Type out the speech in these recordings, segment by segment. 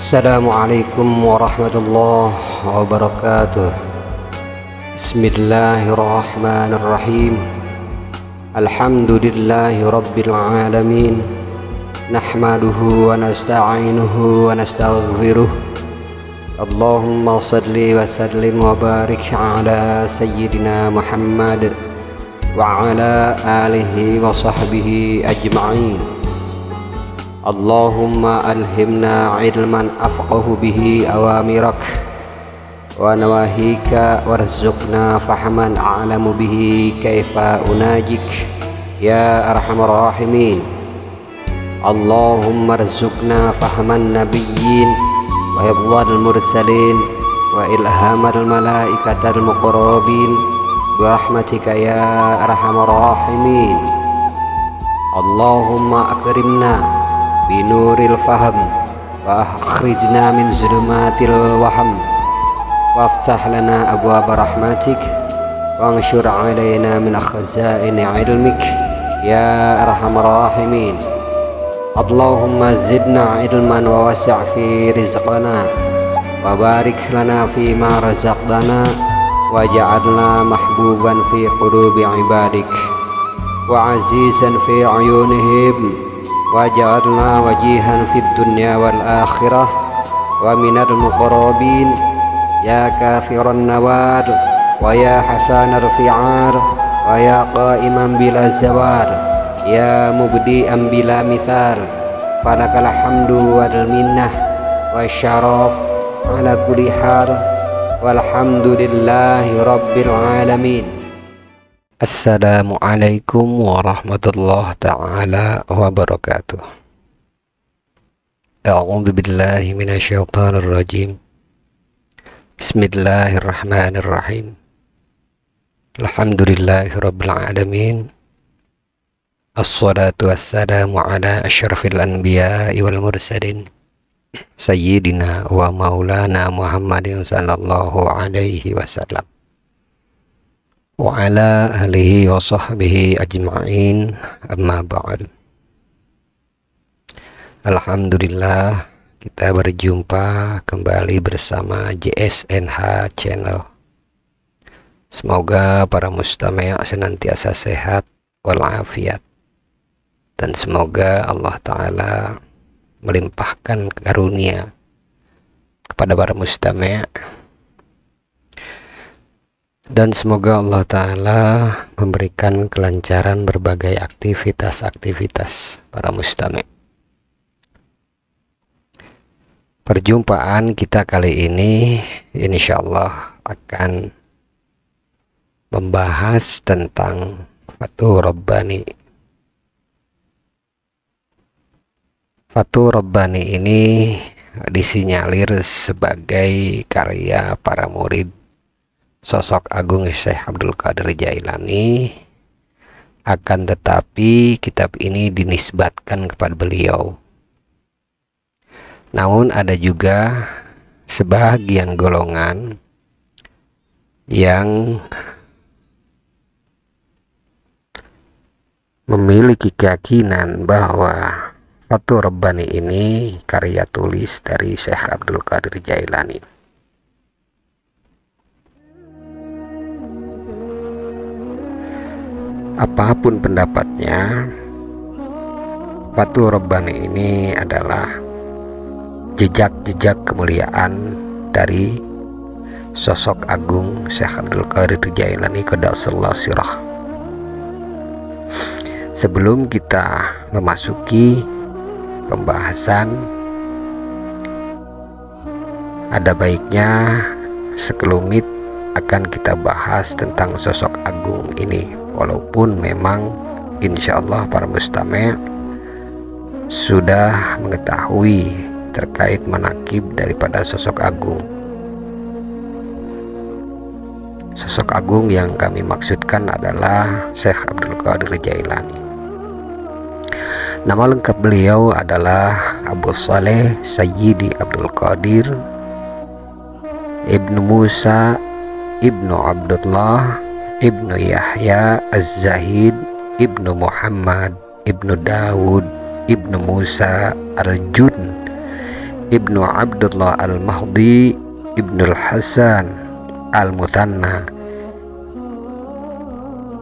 Assalamualaikum warahmatullahi wabarakatuh. Bismillahirrahmanirrahim. Alhamdulillahi rabbil alamin. Nahmaduhu wa nasta'inuhu wa nastaghfiruh. Allahumma salli wa sallim wa barik ala sayyidina Muhammad wa ala alihi wa sahbihi ajma'in. Allahumma alhimna ilman afqahu bihi awamirak wa nawahika warzuqna fahman a'lamu bihi kaifa unajik ya arhamar rahimin. Allahumma arzuqna fahman nabiyyin wa hifdzal mursalin wa ilhamal malaikatal muqarrabin bi rahmatika ya arhamar rahimin. Allahumma akrimna binuril faham wa akhrijna min zulumatil waham waftah lana abwaab rahmatik wa anshur alaina min khazaini ilmik ya arhamar rahimin. Allahumma zidna ilman wa wasi' fi rizqana wa barik lana fi ma razaqtana waj'alna mahbuban fi qulubi ibadik wa azizan fi ayunihim waj'alna wajihan fid dunya wal akhirah wa minal muqarrabin ya kafiran nawar wa ya hasanar fi'ar wa ya qa'iman bila zawar ya mubdi'an bila mithar falakal hamdu wal minnah wa syaraf ala kulli hal walhamdulillahi rabbil alamin. Assalamualaikum warahmatullahi ta'ala wabarakatuh. A'udzu billahi minasyaitonir rajim. Bismillahirrahmanirrahim. Alhamdulillahi rabbil alamin. Assalatu wassalamu ala asyrafil anbiya'i wal mursalin sayyidina wa maulana Muhammadin sallallahu alaihi wasallam wa ala alihi wa sahbihi ajma'in, amma ba'd. Alhamdulillah, kita berjumpa kembali bersama JSNH Channel. Semoga para mustami' senantiasa sehat walafiat, dan semoga Allah Ta'ala melimpahkan karunia kepada para mustami', dan semoga Allah Ta'ala memberikan kelancaran berbagai aktivitas para mustami'. Perjumpaan kita kali ini insyaallah akan membahas tentang Fathur Rabbani. Fathur Rabbani ini disinyalir sebagai karya para murid sosok agung Syekh Abdul Qadir Jailani, akan tetapi kitab ini dinisbatkan kepada beliau. Namun ada juga sebagian golongan yang memiliki keyakinan bahwa Fathur Rabbani ini karya tulis dari Syekh Abdul Qadir Jailani. Apapun pendapatnya, Fathur Rabbani ini adalah jejak-jejak kemuliaan dari sosok agung Syekh Abdul Qadir Jailani qaddasallahu sirah. Sebelum kita memasuki pembahasan, ada baiknya sekelumit akan kita bahas tentang sosok agung ini. Walaupun memang insyaallah para mustami' sudah mengetahui terkait manaqib daripada sosok agung. Sosok agung yang kami maksudkan adalah Syekh Abdul Qadir Jailani. Nama lengkap beliau adalah Abu Saleh Sayyidi Abdul Qadir Ibnu Musa Ibnu Abdullah Ibnu Yahya Az-Zahid Ibnu Muhammad Ibnu Dawud Ibnu Musa Al-Jun Ibnu Abdullah Al-Mahdi Ibnul Hasan Al-Muthanna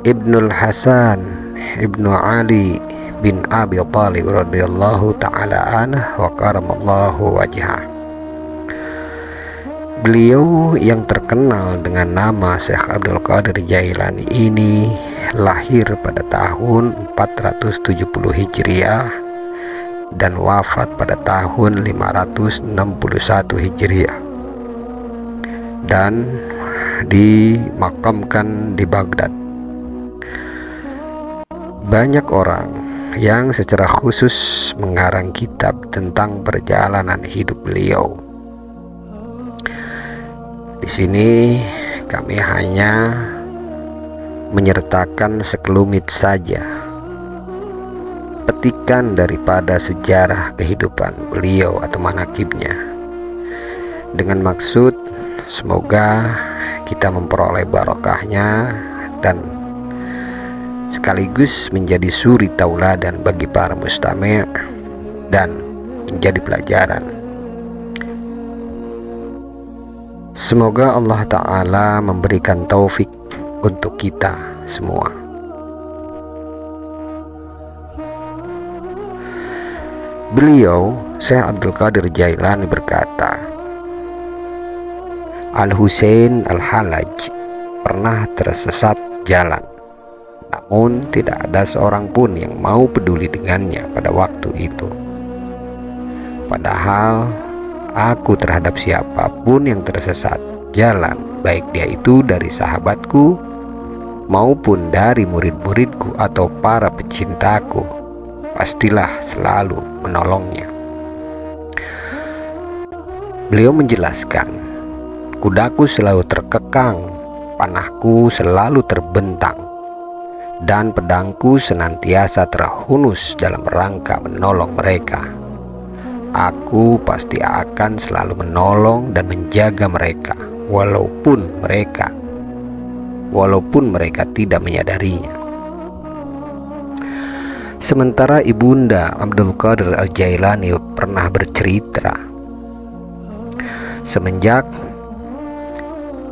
Ibnul Hasan Ibnu Ali bin Abi Thalib radhiyallahu ta'ala anhu wa karamallahu wajhah. Beliau yang terkenal dengan nama Syekh Abdul Qadir Jailani ini lahir pada tahun 470 Hijriah dan wafat pada tahun 561 Hijriah dan dimakamkan di Baghdad. Banyak orang yang secara khusus mengarang kitab tentang perjalanan hidup beliau. Di sini kami hanya menyertakan sekelumit saja petikan daripada sejarah kehidupan beliau atau manakibnya, dengan maksud semoga kita memperoleh barokahnya dan sekaligus menjadi suri tauladan bagi para mustami' dan menjadi pelajaran. Semoga Allah Ta'ala memberikan taufik untuk kita semua. Beliau, Syekh Abdul Qadir Jailani berkata, Al-Husain Al-Halaj pernah tersesat jalan, namun tidak ada seorang pun yang mau peduli dengannya pada waktu itu. Padahal aku terhadap siapapun yang tersesat jalan, baik dia itu dari sahabatku maupun dari murid-muridku atau para pecintaku, pastilah selalu menolongnya. Beliau menjelaskan, kudaku selalu terkekang, panahku selalu terbentang, dan pedangku senantiasa terhunus dalam rangka menolong mereka. Aku pasti akan selalu menolong dan menjaga mereka, walaupun mereka tidak menyadarinya. Sementara ibunda Abdul Qadir Al-Jailani pernah bercerita, semenjak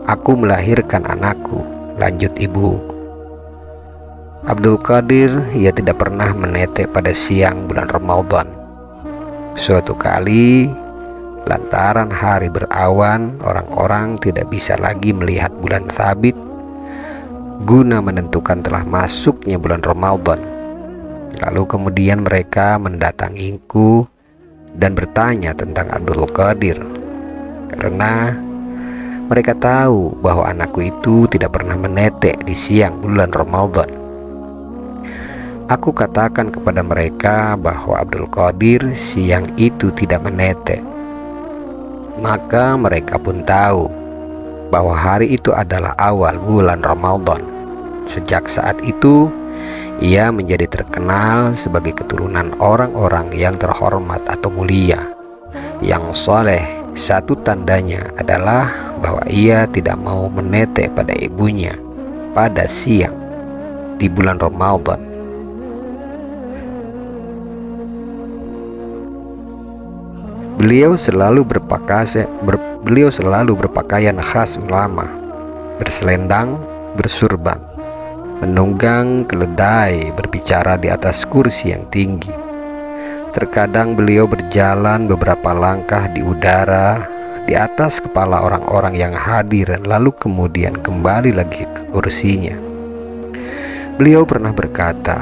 aku melahirkan anakku, lanjut ibu Abdul Qadir, ia tidak pernah menetek pada siang bulan Ramadan. Suatu kali, lantaran hari berawan, orang-orang tidak bisa lagi melihat bulan sabit guna menentukan telah masuknya bulan Ramadan. Lalu kemudian mereka mendatangiku dan bertanya tentang Abdul Qadir, karena mereka tahu bahwa anakku itu tidak pernah menetek di siang bulan Ramadan. Aku katakan kepada mereka bahwa Abdul Qadir siang itu tidak menetek. Maka mereka pun tahu bahwa hari itu adalah awal bulan Ramadan. Sejak saat itu ia menjadi terkenal sebagai keturunan orang-orang yang terhormat atau mulia, yang soleh. Satu tandanya adalah bahwa ia tidak mau menetek pada ibunya pada siang di bulan Ramadan. Beliau selalu berpakaian khas ulama, berselendang, bersurban, menunggang keledai, berbicara di atas kursi yang tinggi. Terkadang beliau berjalan beberapa langkah di udara di atas kepala orang-orang yang hadir, lalu kemudian kembali lagi ke kursinya. Beliau pernah berkata,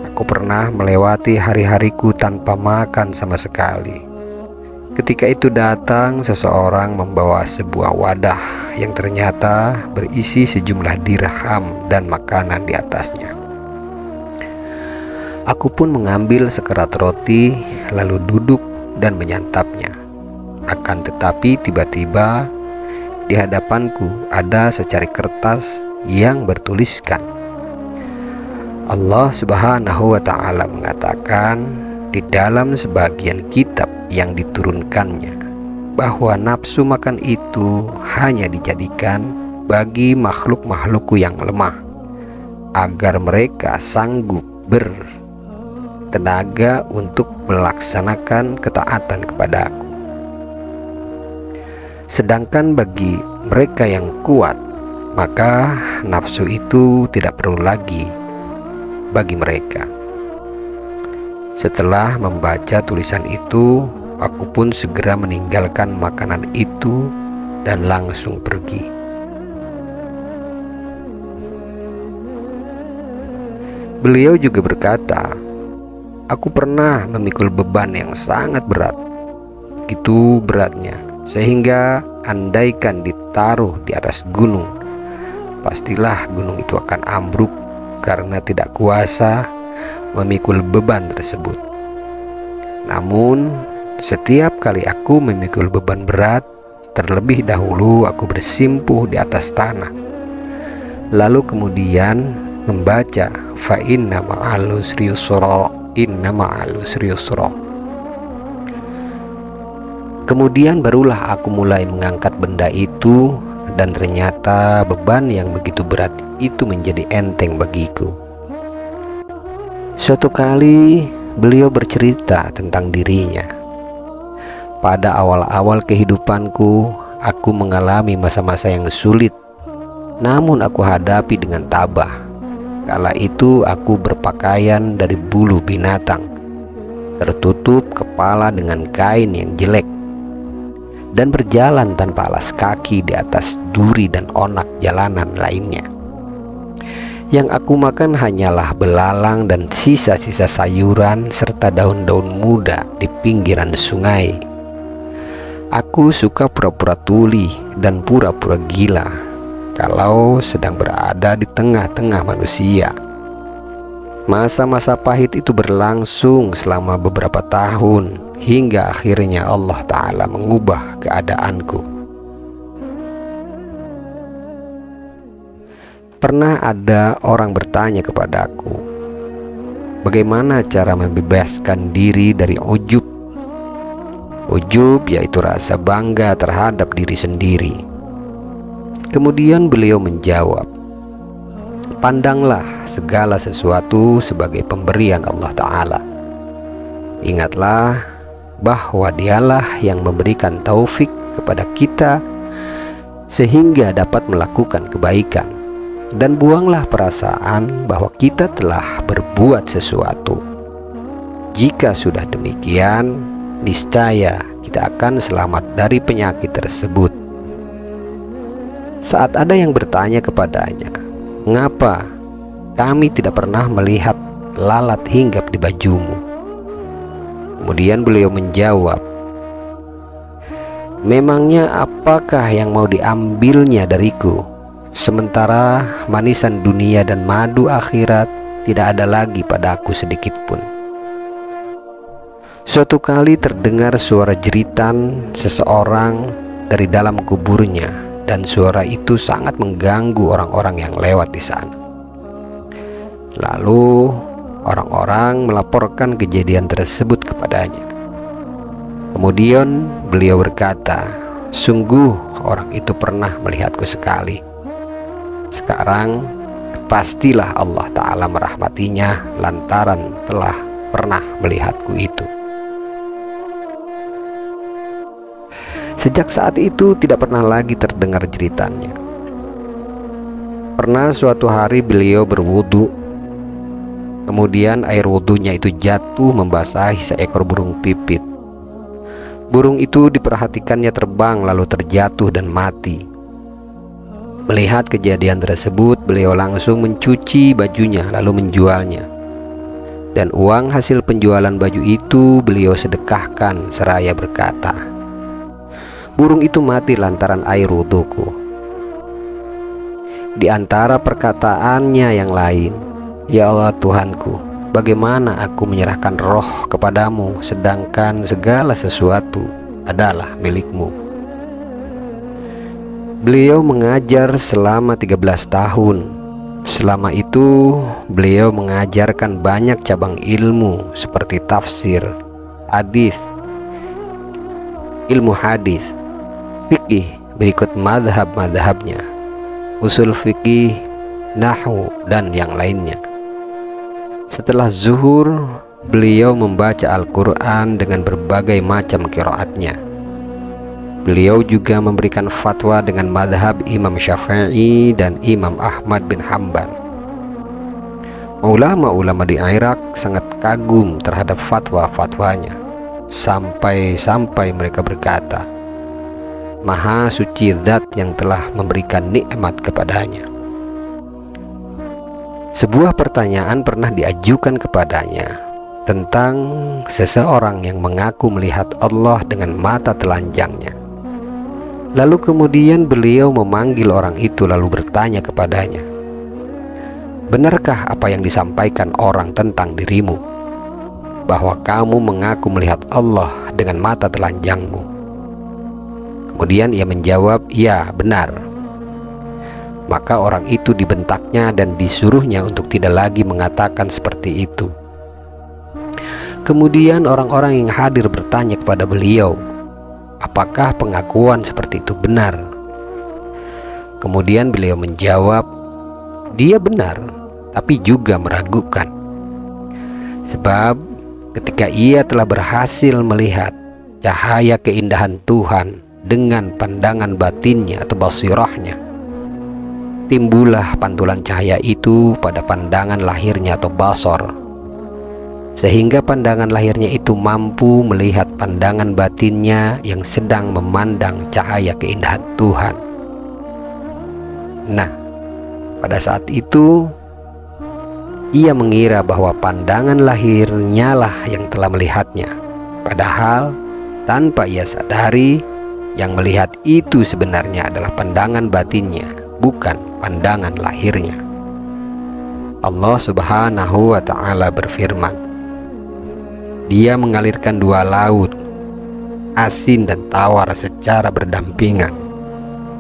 aku pernah melewati hari-hariku tanpa makan sama sekali. Ketika itu datang seseorang membawa sebuah wadah yang ternyata berisi sejumlah dirham dan makanan di atasnya. Aku pun mengambil sekerat roti lalu duduk dan menyantapnya. Akan tetapi tiba-tiba di hadapanku ada secari kertas yang bertuliskan, Allah Subhanahu wa Ta'ala mengatakan di dalam sebagian kitab yang diturunkannya bahwa nafsu makan itu hanya dijadikan bagi makhluk-makhlukku yang lemah, agar mereka sanggup bertenaga untuk melaksanakan ketaatan kepadaku. Sedangkan bagi mereka yang kuat, maka nafsu itu tidak perlu lagi bagi mereka. Setelah membaca tulisan itu, aku pun segera meninggalkan makanan itu dan langsung pergi. Beliau juga berkata, aku pernah memikul beban yang sangat berat, begitu beratnya, sehingga andaikan ditaruh di atas gunung, pastilah gunung itu akan ambruk karena tidak kuasa memikul beban tersebut. Namun setiap kali aku memikul beban berat, terlebih dahulu aku bersimpuh di atas tanah, lalu kemudian membaca fa inna ma'al usri yusra, inna ma'al usri yusra. Kemudian barulah aku mulai mengangkat benda itu, dan ternyata beban yang begitu berat itu menjadi enteng bagiku. Suatu kali beliau bercerita tentang dirinya. Pada awal-awal kehidupanku, aku mengalami masa-masa yang sulit, namun aku hadapi dengan tabah. Kala itu aku berpakaian dari bulu binatang, tertutup kepala dengan kain yang jelek, dan berjalan tanpa alas kaki di atas duri dan onak jalanan lainnya. Yang aku makan hanyalah belalang dan sisa-sisa sayuran serta daun-daun muda di pinggiran sungai. Aku suka pura-pura tuli dan pura-pura gila kalau sedang berada di tengah-tengah manusia. Masa-masa pahit itu berlangsung selama beberapa tahun, hingga akhirnya Allah Ta'ala mengubah keadaanku. Pernah ada orang bertanya kepadaku, bagaimana cara membebaskan diri dari ujub? Ujub yaitu rasa bangga terhadap diri sendiri. Kemudian beliau menjawab, pandanglah segala sesuatu sebagai pemberian Allah Ta'ala. Ingatlah bahwa dialah yang memberikan taufik kepada kita sehingga dapat melakukan kebaikan. Dan buanglah perasaan bahwa kita telah berbuat sesuatu. Jika sudah demikian, niscaya kita akan selamat dari penyakit tersebut. Saat ada yang bertanya kepadanya, mengapa kami tidak pernah melihat lalat hinggap di bajumu? Kemudian beliau menjawab, memangnya apakah yang mau diambilnya dariku? Sementara manisan dunia dan madu akhirat tidak ada lagi padaku sedikit pun. Suatu kali terdengar suara jeritan seseorang dari dalam kuburnya, dan suara itu sangat mengganggu orang-orang yang lewat di sana. Lalu orang-orang melaporkan kejadian tersebut kepadanya. Kemudian beliau berkata, sungguh orang itu pernah melihatku sekali. Sekarang pastilah Allah Ta'ala merahmatinya lantaran telah pernah melihatku itu. Sejak saat itu tidak pernah lagi terdengar jeritannya. Pernah suatu hari beliau berwudu, kemudian air wudunya itu jatuh membasahi seekor burung pipit. Burung itu diperhatikannya terbang lalu terjatuh dan mati. Melihat kejadian tersebut, beliau langsung mencuci bajunya lalu menjualnya. Dan uang hasil penjualan baju itu beliau sedekahkan seraya berkata, burung itu mati lantaran air wuduku. Di antara perkataannya yang lain, ya Allah Tuhanku, bagaimana aku menyerahkan roh kepadamu sedangkan segala sesuatu adalah milikmu. Beliau mengajar selama 13 tahun. Selama itu beliau mengajarkan banyak cabang ilmu seperti tafsir, hadis, ilmu hadis, fikih berikut madhab-madhabnya, usul fikih, nahwu, dan yang lainnya. Setelah zuhur, beliau membaca Al-Quran dengan berbagai macam qiraatnya. Beliau juga memberikan fatwa dengan madhab Imam Syafi'i dan Imam Ahmad bin Hanbal. Ulama-ulama di Irak sangat kagum terhadap fatwa-fatwanya, sampai mereka berkata, Maha suci Zat yang telah memberikan nikmat kepadanya. Sebuah pertanyaan pernah diajukan kepadanya tentang seseorang yang mengaku melihat Allah dengan mata telanjangnya. Lalu kemudian beliau memanggil orang itu lalu bertanya kepadanya, benarkah apa yang disampaikan orang tentang dirimu, bahwa kamu mengaku melihat Allah dengan mata telanjangmu? Kemudian ia menjawab, ya benar. Maka orang itu dibentaknya dan disuruhnya untuk tidak lagi mengatakan seperti itu. Kemudian orang-orang yang hadir bertanya kepada beliau, apakah pengakuan seperti itu benar? Kemudian beliau menjawab, dia benar, tapi juga meragukan. Sebab ketika ia telah berhasil melihat cahaya keindahan Tuhan dengan pandangan batinnya atau basirahnya, timbullah pantulan cahaya itu pada pandangan lahirnya atau basar, sehingga pandangan lahirnya itu mampu melihat pandangan batinnya yang sedang memandang cahaya keindahan Tuhan. Nah, pada saat itu ia mengira bahwa pandangan lahirnya lah yang telah melihatnya, padahal tanpa ia sadari yang melihat itu sebenarnya adalah pandangan batinnya, bukan pandangan lahirnya. Allah Subhanahu wa ta'ala berfirman, Dia mengalirkan dua laut, asin dan tawar secara berdampingan.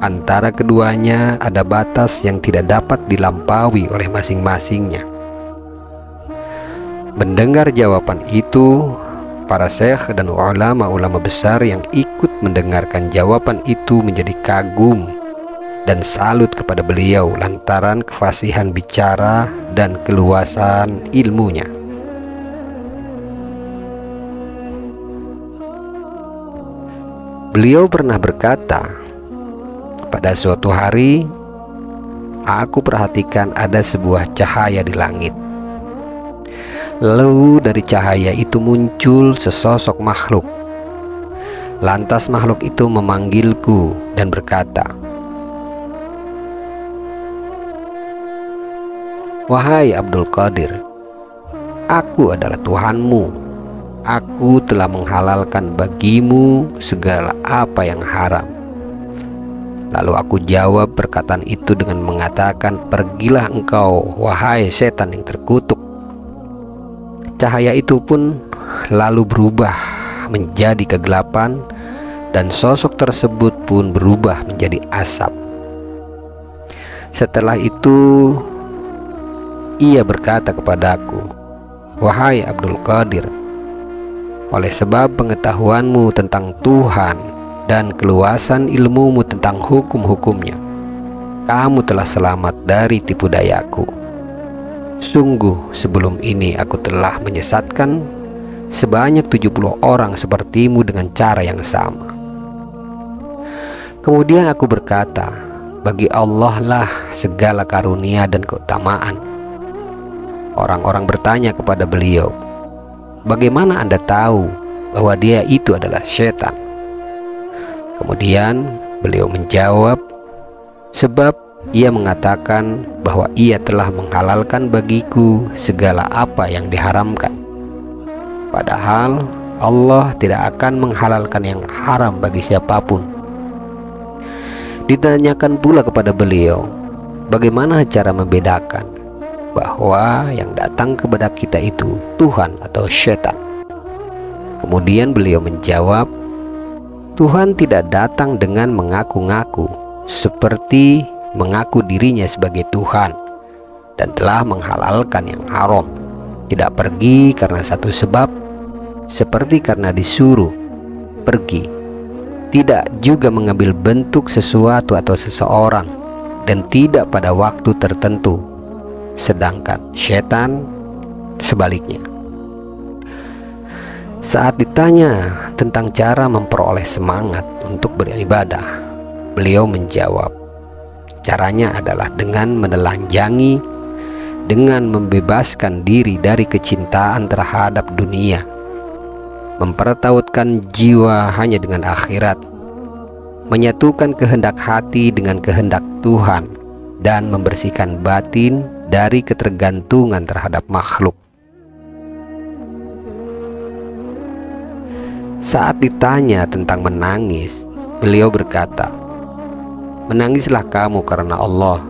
Antara keduanya ada batas yang tidak dapat dilampaui oleh masing-masingnya. Mendengar jawaban itu, para syekh dan ulama-ulama besar yang ikut mendengarkan jawaban itu menjadi kagum dan salut kepada beliau lantaran kefasihan bicara dan keluasan ilmunya. Beliau pernah berkata, pada suatu hari aku perhatikan ada sebuah cahaya di langit. Lalu dari cahaya itu muncul sesosok makhluk. Lantas makhluk itu memanggilku dan berkata, wahai Abdul Qadir, aku adalah Tuhanmu. Aku telah menghalalkan bagimu segala apa yang haram. Lalu aku jawab perkataan itu dengan mengatakan, pergilah engkau, wahai setan yang terkutuk. Cahaya itu pun lalu berubah menjadi kegelapan, dan sosok tersebut pun berubah menjadi asap. Setelah itu ia berkata kepadaku, wahai Abdul Qadir, oleh sebab pengetahuanmu tentang Tuhan dan keluasan ilmumu tentang hukum-hukumnya, kamu telah selamat dari tipu dayaku. Sungguh sebelum ini aku telah menyesatkan sebanyak 70 orang sepertimu dengan cara yang sama. Kemudian aku berkata, bagi Allah lah segala karunia dan keutamaan. Orang-orang bertanya kepada beliau, bagaimana Anda tahu bahwa dia itu adalah setan? Kemudian beliau menjawab, sebab ia mengatakan bahwa ia telah menghalalkan bagiku segala apa yang diharamkan. Padahal Allah tidak akan menghalalkan yang haram bagi siapapun. Ditanyakan pula kepada beliau, bagaimana cara membedakan bahwa yang datang kepada kita itu Tuhan atau syaitan? Kemudian beliau menjawab, Tuhan tidak datang dengan mengaku-ngaku seperti mengaku dirinya sebagai Tuhan dan telah menghalalkan yang haram. Tidak pergi karena satu sebab, seperti karena disuruh pergi. Tidak juga mengambil bentuk sesuatu atau seseorang, dan tidak pada waktu tertentu. Sedangkan syaitan sebaliknya. Saat ditanya tentang cara memperoleh semangat untuk beribadah, beliau menjawab, caranya adalah dengan menelanjangi, dengan membebaskan diri dari kecintaan terhadap dunia, mempertautkan jiwa hanya dengan akhirat, menyatukan kehendak hati dengan kehendak Tuhan, dan membersihkan batin dari ketergantungan terhadap makhluk. Saat ditanya tentang menangis, beliau berkata, menangislah kamu karena Allah,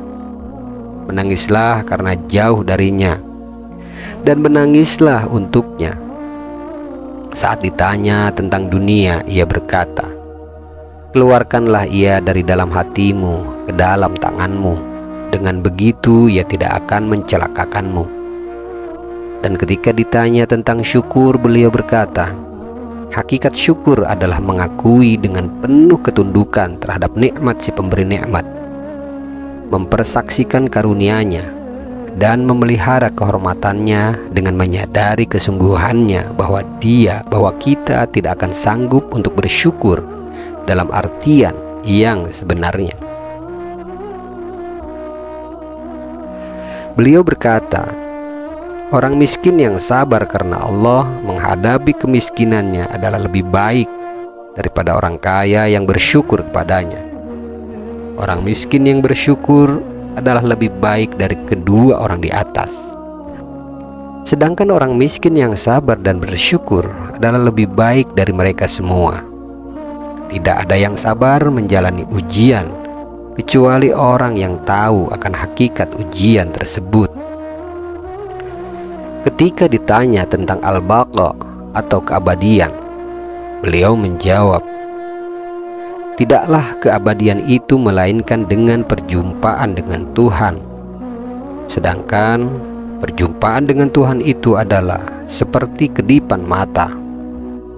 menangislah karena jauh darinya, dan menangislah untuknya. Saat ditanya tentang dunia, ia berkata, keluarkanlah ia dari dalam hatimu ke dalam tanganmu, dengan begitu ia tidak akan mencelakakanmu. Dan ketika ditanya tentang syukur, beliau berkata, hakikat syukur adalah mengakui dengan penuh ketundukan terhadap nikmat si pemberi nikmat, mempersaksikan karunia-Nya, dan memelihara kehormatannya dengan menyadari kesungguhannya bahwa kita tidak akan sanggup untuk bersyukur dalam artian yang sebenarnya. Beliau berkata, orang miskin yang sabar karena Allah menghadapi kemiskinannya adalah lebih baik daripada orang kaya yang bersyukur kepadanya. Orang miskin yang bersyukur adalah lebih baik dari kedua orang di atas. Sedangkan orang miskin yang sabar dan bersyukur adalah lebih baik dari mereka semua. Tidak ada yang sabar menjalani ujian kecuali orang yang tahu akan hakikat ujian tersebut. Ketika ditanya tentang al-baqa atau keabadian, beliau menjawab, tidaklah keabadian itu melainkan dengan perjumpaan dengan Tuhan. Sedangkan perjumpaan dengan Tuhan itu adalah seperti kedipan mata,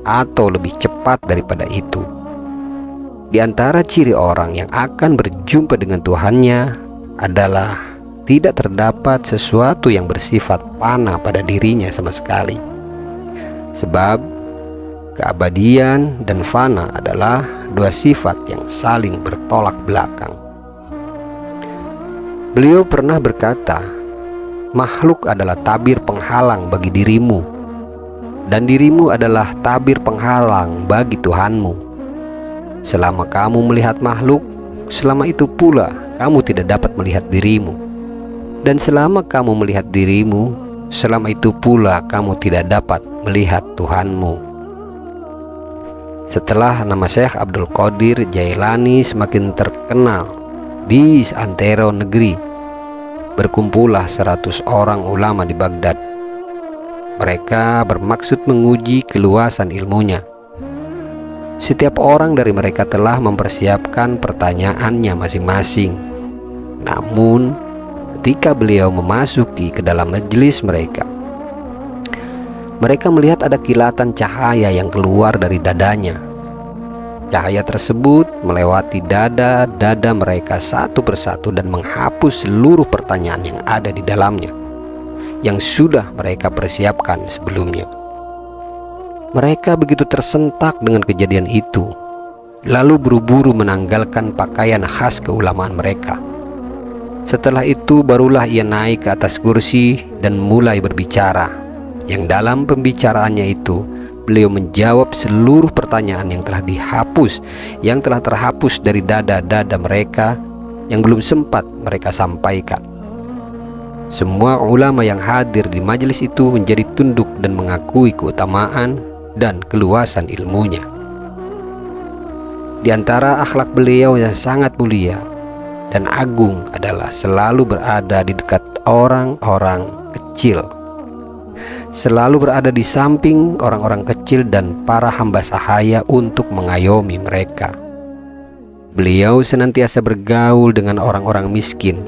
atau lebih cepat daripada itu. Di antara ciri orang yang akan berjumpa dengan Tuhannya adalah tidak terdapat sesuatu yang bersifat fana pada dirinya sama sekali. Sebab keabadian dan fana adalah dua sifat yang saling bertolak belakang. Beliau pernah berkata, makhluk adalah tabir penghalang bagi dirimu, dan dirimu adalah tabir penghalang bagi Tuhanmu. Selama kamu melihat makhluk, selama itu pula kamu tidak dapat melihat dirimu. Dan selama kamu melihat dirimu, selama itu pula kamu tidak dapat melihat Tuhanmu. Setelah nama Syekh Abdul Qadir Jailani semakin terkenal di antero negeri, berkumpullah 100 orang ulama di Baghdad. Mereka bermaksud menguji keluasan ilmunya. Setiap orang dari mereka telah mempersiapkan pertanyaannya masing-masing. Namun ketika beliau memasuki ke dalam majelis mereka, mereka melihat ada kilatan cahaya yang keluar dari dadanya. Cahaya tersebut melewati dada-dada mereka satu persatu dan menghapus seluruh pertanyaan yang ada di dalamnya, yang sudah mereka persiapkan sebelumnya. Mereka begitu tersentak dengan kejadian itu, lalu buru-buru menanggalkan pakaian khas keulamaan mereka. Setelah itu barulah ia naik ke atas kursi dan mulai berbicara, yang dalam pembicaraannya itu beliau menjawab seluruh pertanyaan yang telah terhapus dari dada-dada mereka yang belum sempat mereka sampaikan. Semua ulama yang hadir di majelis itu menjadi tunduk dan mengakui keutamaan dan keluasan ilmunya. Di antara akhlak beliau yang sangat mulia dan agung adalah selalu berada di dekat orang-orang kecil, selalu berada di samping orang-orang kecil dan para hamba sahaya untuk mengayomi mereka. Beliau senantiasa bergaul dengan orang-orang miskin,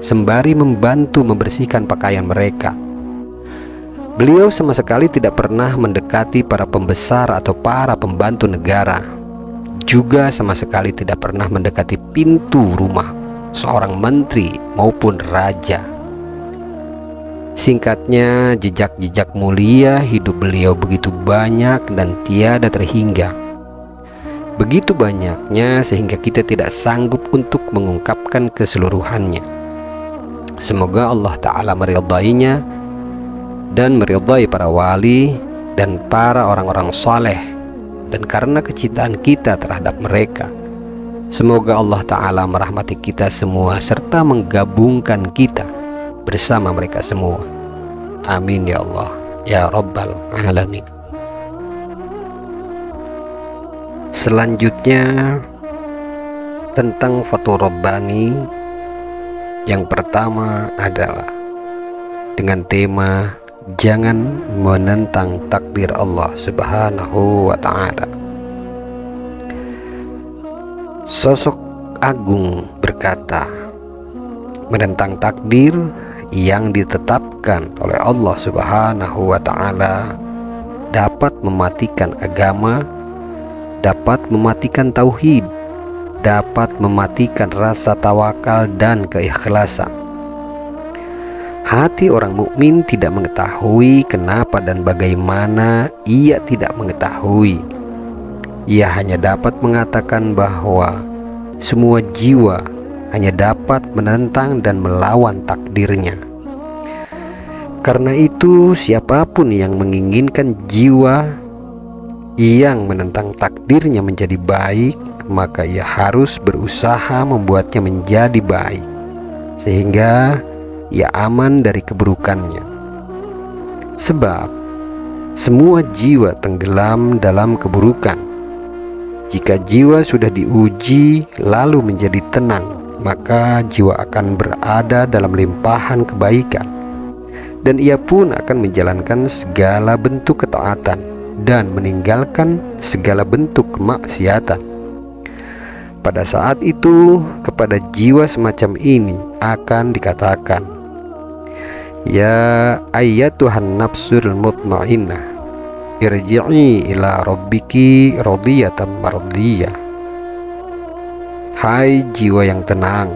sembari membantu membersihkan pakaian mereka. Beliau sama sekali tidak pernah mendekati para pembesar atau para pembantu negara, juga sama sekali tidak pernah mendekati pintu rumah seorang menteri maupun raja. Singkatnya, jejak-jejak mulia hidup beliau begitu banyak dan tiada terhingga. Begitu banyaknya sehingga kita tidak sanggup untuk mengungkapkan keseluruhannya. Semoga Allah Ta'ala meridainya dan meridai para wali dan para orang-orang saleh, dan karena kecintaan kita terhadap mereka, semoga Allah Ta'ala merahmati kita semua serta menggabungkan kita bersama mereka semua. Amin ya Allah ya Rabbal Alamin. Selanjutnya tentang Fathur Rabbani. Yang pertama adalah dengan tema jangan menentang takdir Allah Subhanahu wa Ta'ala. Sosok agung berkata, menentang takdir yang ditetapkan oleh Allah Subhanahu wa Ta'ala dapat mematikan agama, dapat mematikan tauhid, dapat mematikan rasa tawakal dan keikhlasan. Hati orang mukmin tidak mengetahui kenapa dan bagaimana ia tidak mengetahui. Ia hanya dapat mengatakan bahwa semua jiwa hanya dapat menentang dan melawan takdirnya. Karena itu, siapapun yang menginginkan jiwa yang menentang takdirnya menjadi baik, maka ia harus berusaha membuatnya menjadi baik, sehingga ia aman dari keburukannya. Sebab semua jiwa tenggelam dalam keburukan. Jika jiwa sudah diuji lalu menjadi tenang, maka jiwa akan berada dalam limpahan kebaikan, dan ia pun akan menjalankan segala bentuk ketaatan dan meninggalkan segala bentuk kemaksiatan. Pada saat itu, kepada jiwa semacam ini akan dikatakan, ya ayyatuhan nafsul mutmainnah, irji'i ila rabbiki radiyatan mardiyah. Hai jiwa yang tenang,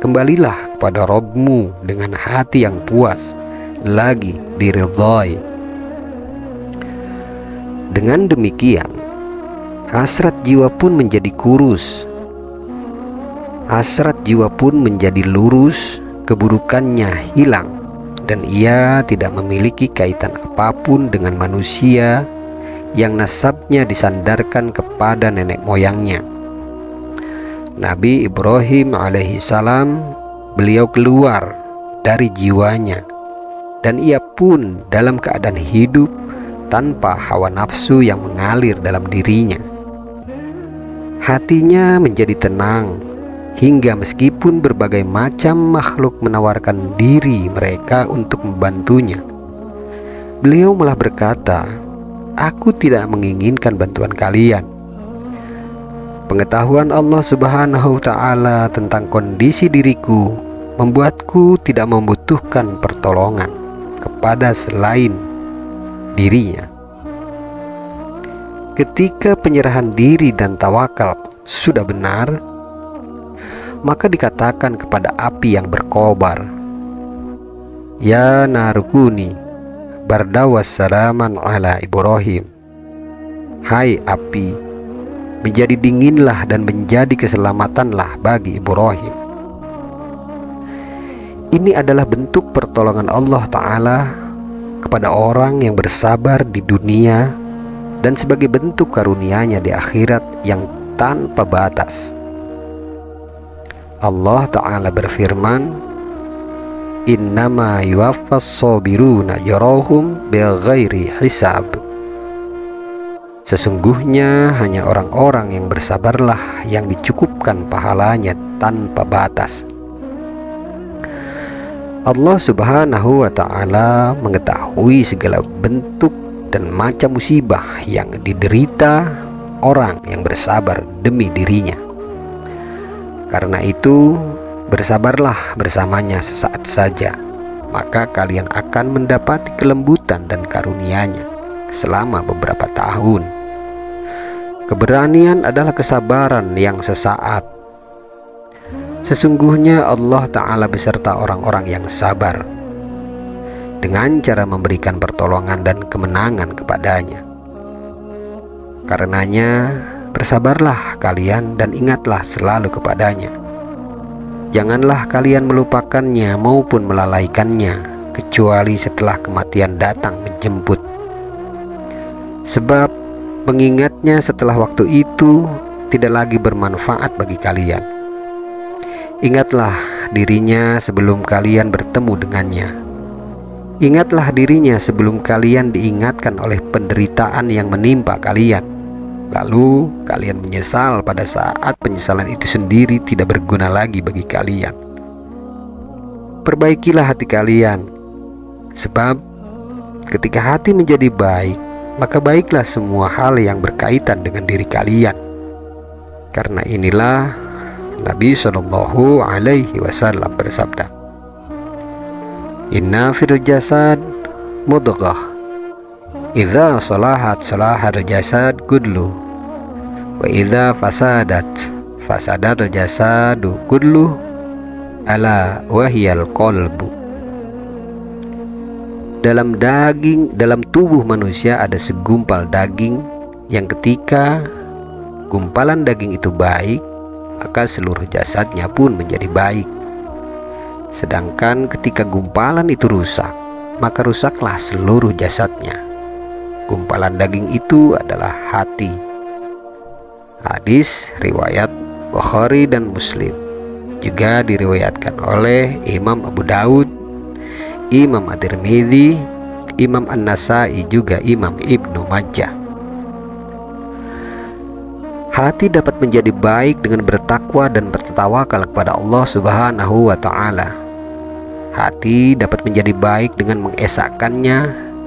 kembalilah kepada Rabbmu dengan hati yang puas, lagi diridhai. Dengan demikian, hasrat jiwa pun menjadi kurus, hasrat jiwa pun menjadi lurus, keburukannya hilang, dan ia tidak memiliki kaitan apapun dengan manusia yang nasabnya disandarkan kepada nenek moyangnya. Nabi Ibrahim alaihissalam, beliau keluar dari jiwanya, dan ia pun dalam keadaan hidup tanpa hawa nafsu yang mengalir dalam dirinya. Hatinya menjadi tenang, hingga meskipun berbagai macam makhluk menawarkan diri mereka untuk membantunya, beliau malah berkata, aku tidak menginginkan bantuan kalian. Pengetahuan Allah Subhanahu wa Ta'ala tentang kondisi diriku membuatku tidak membutuhkan pertolongan kepada selain dirinya. Ketika penyerahan diri dan tawakal sudah benar, maka dikatakan kepada api yang berkobar, ya narukuni bardawas salaman ala Ibrahim. Hai api, menjadi dinginlah dan menjadi keselamatanlah bagi Ibrahim. Ini adalah bentuk pertolongan Allah Ta'ala kepada orang yang bersabar di dunia, dan sebagai bentuk karunia-Nya di akhirat yang tanpa batas. Allah Ta'ala berfirman, innama yuwaffas sabiruna ajrahum bighairi hisab. Sesungguhnya hanya orang-orang yang bersabarlah yang dicukupkan pahalanya tanpa batas. Allah Subhanahu wa Ta'ala mengetahui segala bentuk dan macam musibah yang diderita orang yang bersabar demi dirinya. Karena itu, bersabarlah bersamanya sesaat saja, maka kalian akan mendapati kelembutan dan karunia-Nya selama beberapa tahun. Keberanian adalah kesabaran yang sesaat. Sesungguhnya Allah Ta'ala beserta orang-orang yang sabar. dengan cara memberikan pertolongan dan kemenangan kepadanya. Karenanya, bersabarlah kalian dan ingatlah selalu kepadanya. Janganlah kalian melupakannya maupun melalaikannya, kecuali setelah kematian datang menjemput. Sebab mengingatnya setelah waktu itu tidak lagi bermanfaat bagi kalian. Ingatlah dirinya sebelum kalian bertemu dengannya. Ingatlah dirinya sebelum kalian diingatkan oleh penderitaan yang menimpa kalian. Lalu kalian menyesal pada saat penyesalan itu sendiri tidak berguna lagi bagi kalian. Perbaikilah hati kalian, sebab ketika hati menjadi baik, maka baiklah semua hal yang berkaitan dengan diri kalian. Karena inilah Nabi Shallallahu Alaihi Wasallam bersabda, "Inna fil jasad mudghah, idza salahat salahal jasad kullu, wa idza fasadat jasadu kullu, ala wahyal qalbu." Dalam tubuh manusia ada segumpal daging yang ketika gumpalan daging itu baik, maka seluruh jasadnya pun menjadi baik. Sedangkan ketika gumpalan itu rusak, maka rusaklah seluruh jasadnya. Gumpalan daging itu adalah hati. Hadis riwayat Bukhari dan Muslim, juga diriwayatkan oleh Imam Abu Daud, Imam At-Tirmidzi, Imam An-Nasai, juga Imam Ibnu Majah. Hati dapat menjadi baik dengan bertakwa dan bertawakal kepada Allah Subhanahu wa Ta'ala. Hati dapat menjadi baik dengan mengesahkannya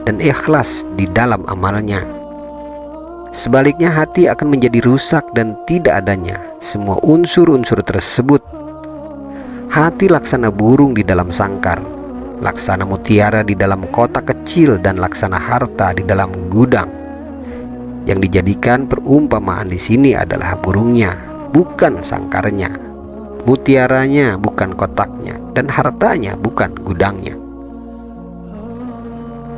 dan ikhlas di dalam amalnya. Sebaliknya, hati akan menjadi rusak dan tidak adanya semua unsur-unsur tersebut. Hati laksana burung di dalam sangkar, laksana mutiara di dalam kotak kecil, dan laksana harta di dalam gudang. Yang dijadikan perumpamaan di sini adalah burungnya, bukan sangkarnya, mutiaranya bukan kotaknya, dan hartanya bukan gudangnya.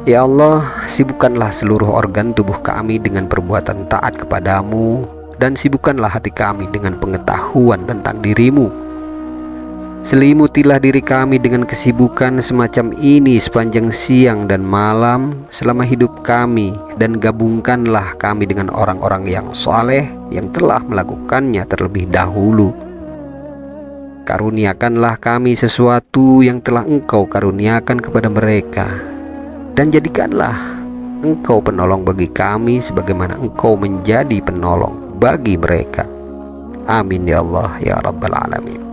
Ya Allah, sibukkanlah seluruh organ tubuh kami dengan perbuatan taat kepadamu, dan sibukkanlah hati kami dengan pengetahuan tentang dirimu. Selimutilah diri kami dengan kesibukan semacam ini sepanjang siang dan malam selama hidup kami, dan gabungkanlah kami dengan orang-orang yang saleh yang telah melakukannya terlebih dahulu. Karuniakanlah kami sesuatu yang telah Engkau karuniakan kepada mereka, dan jadikanlah Engkau penolong bagi kami sebagaimana Engkau menjadi penolong bagi mereka. Amin ya Allah ya Rabbal Alamin.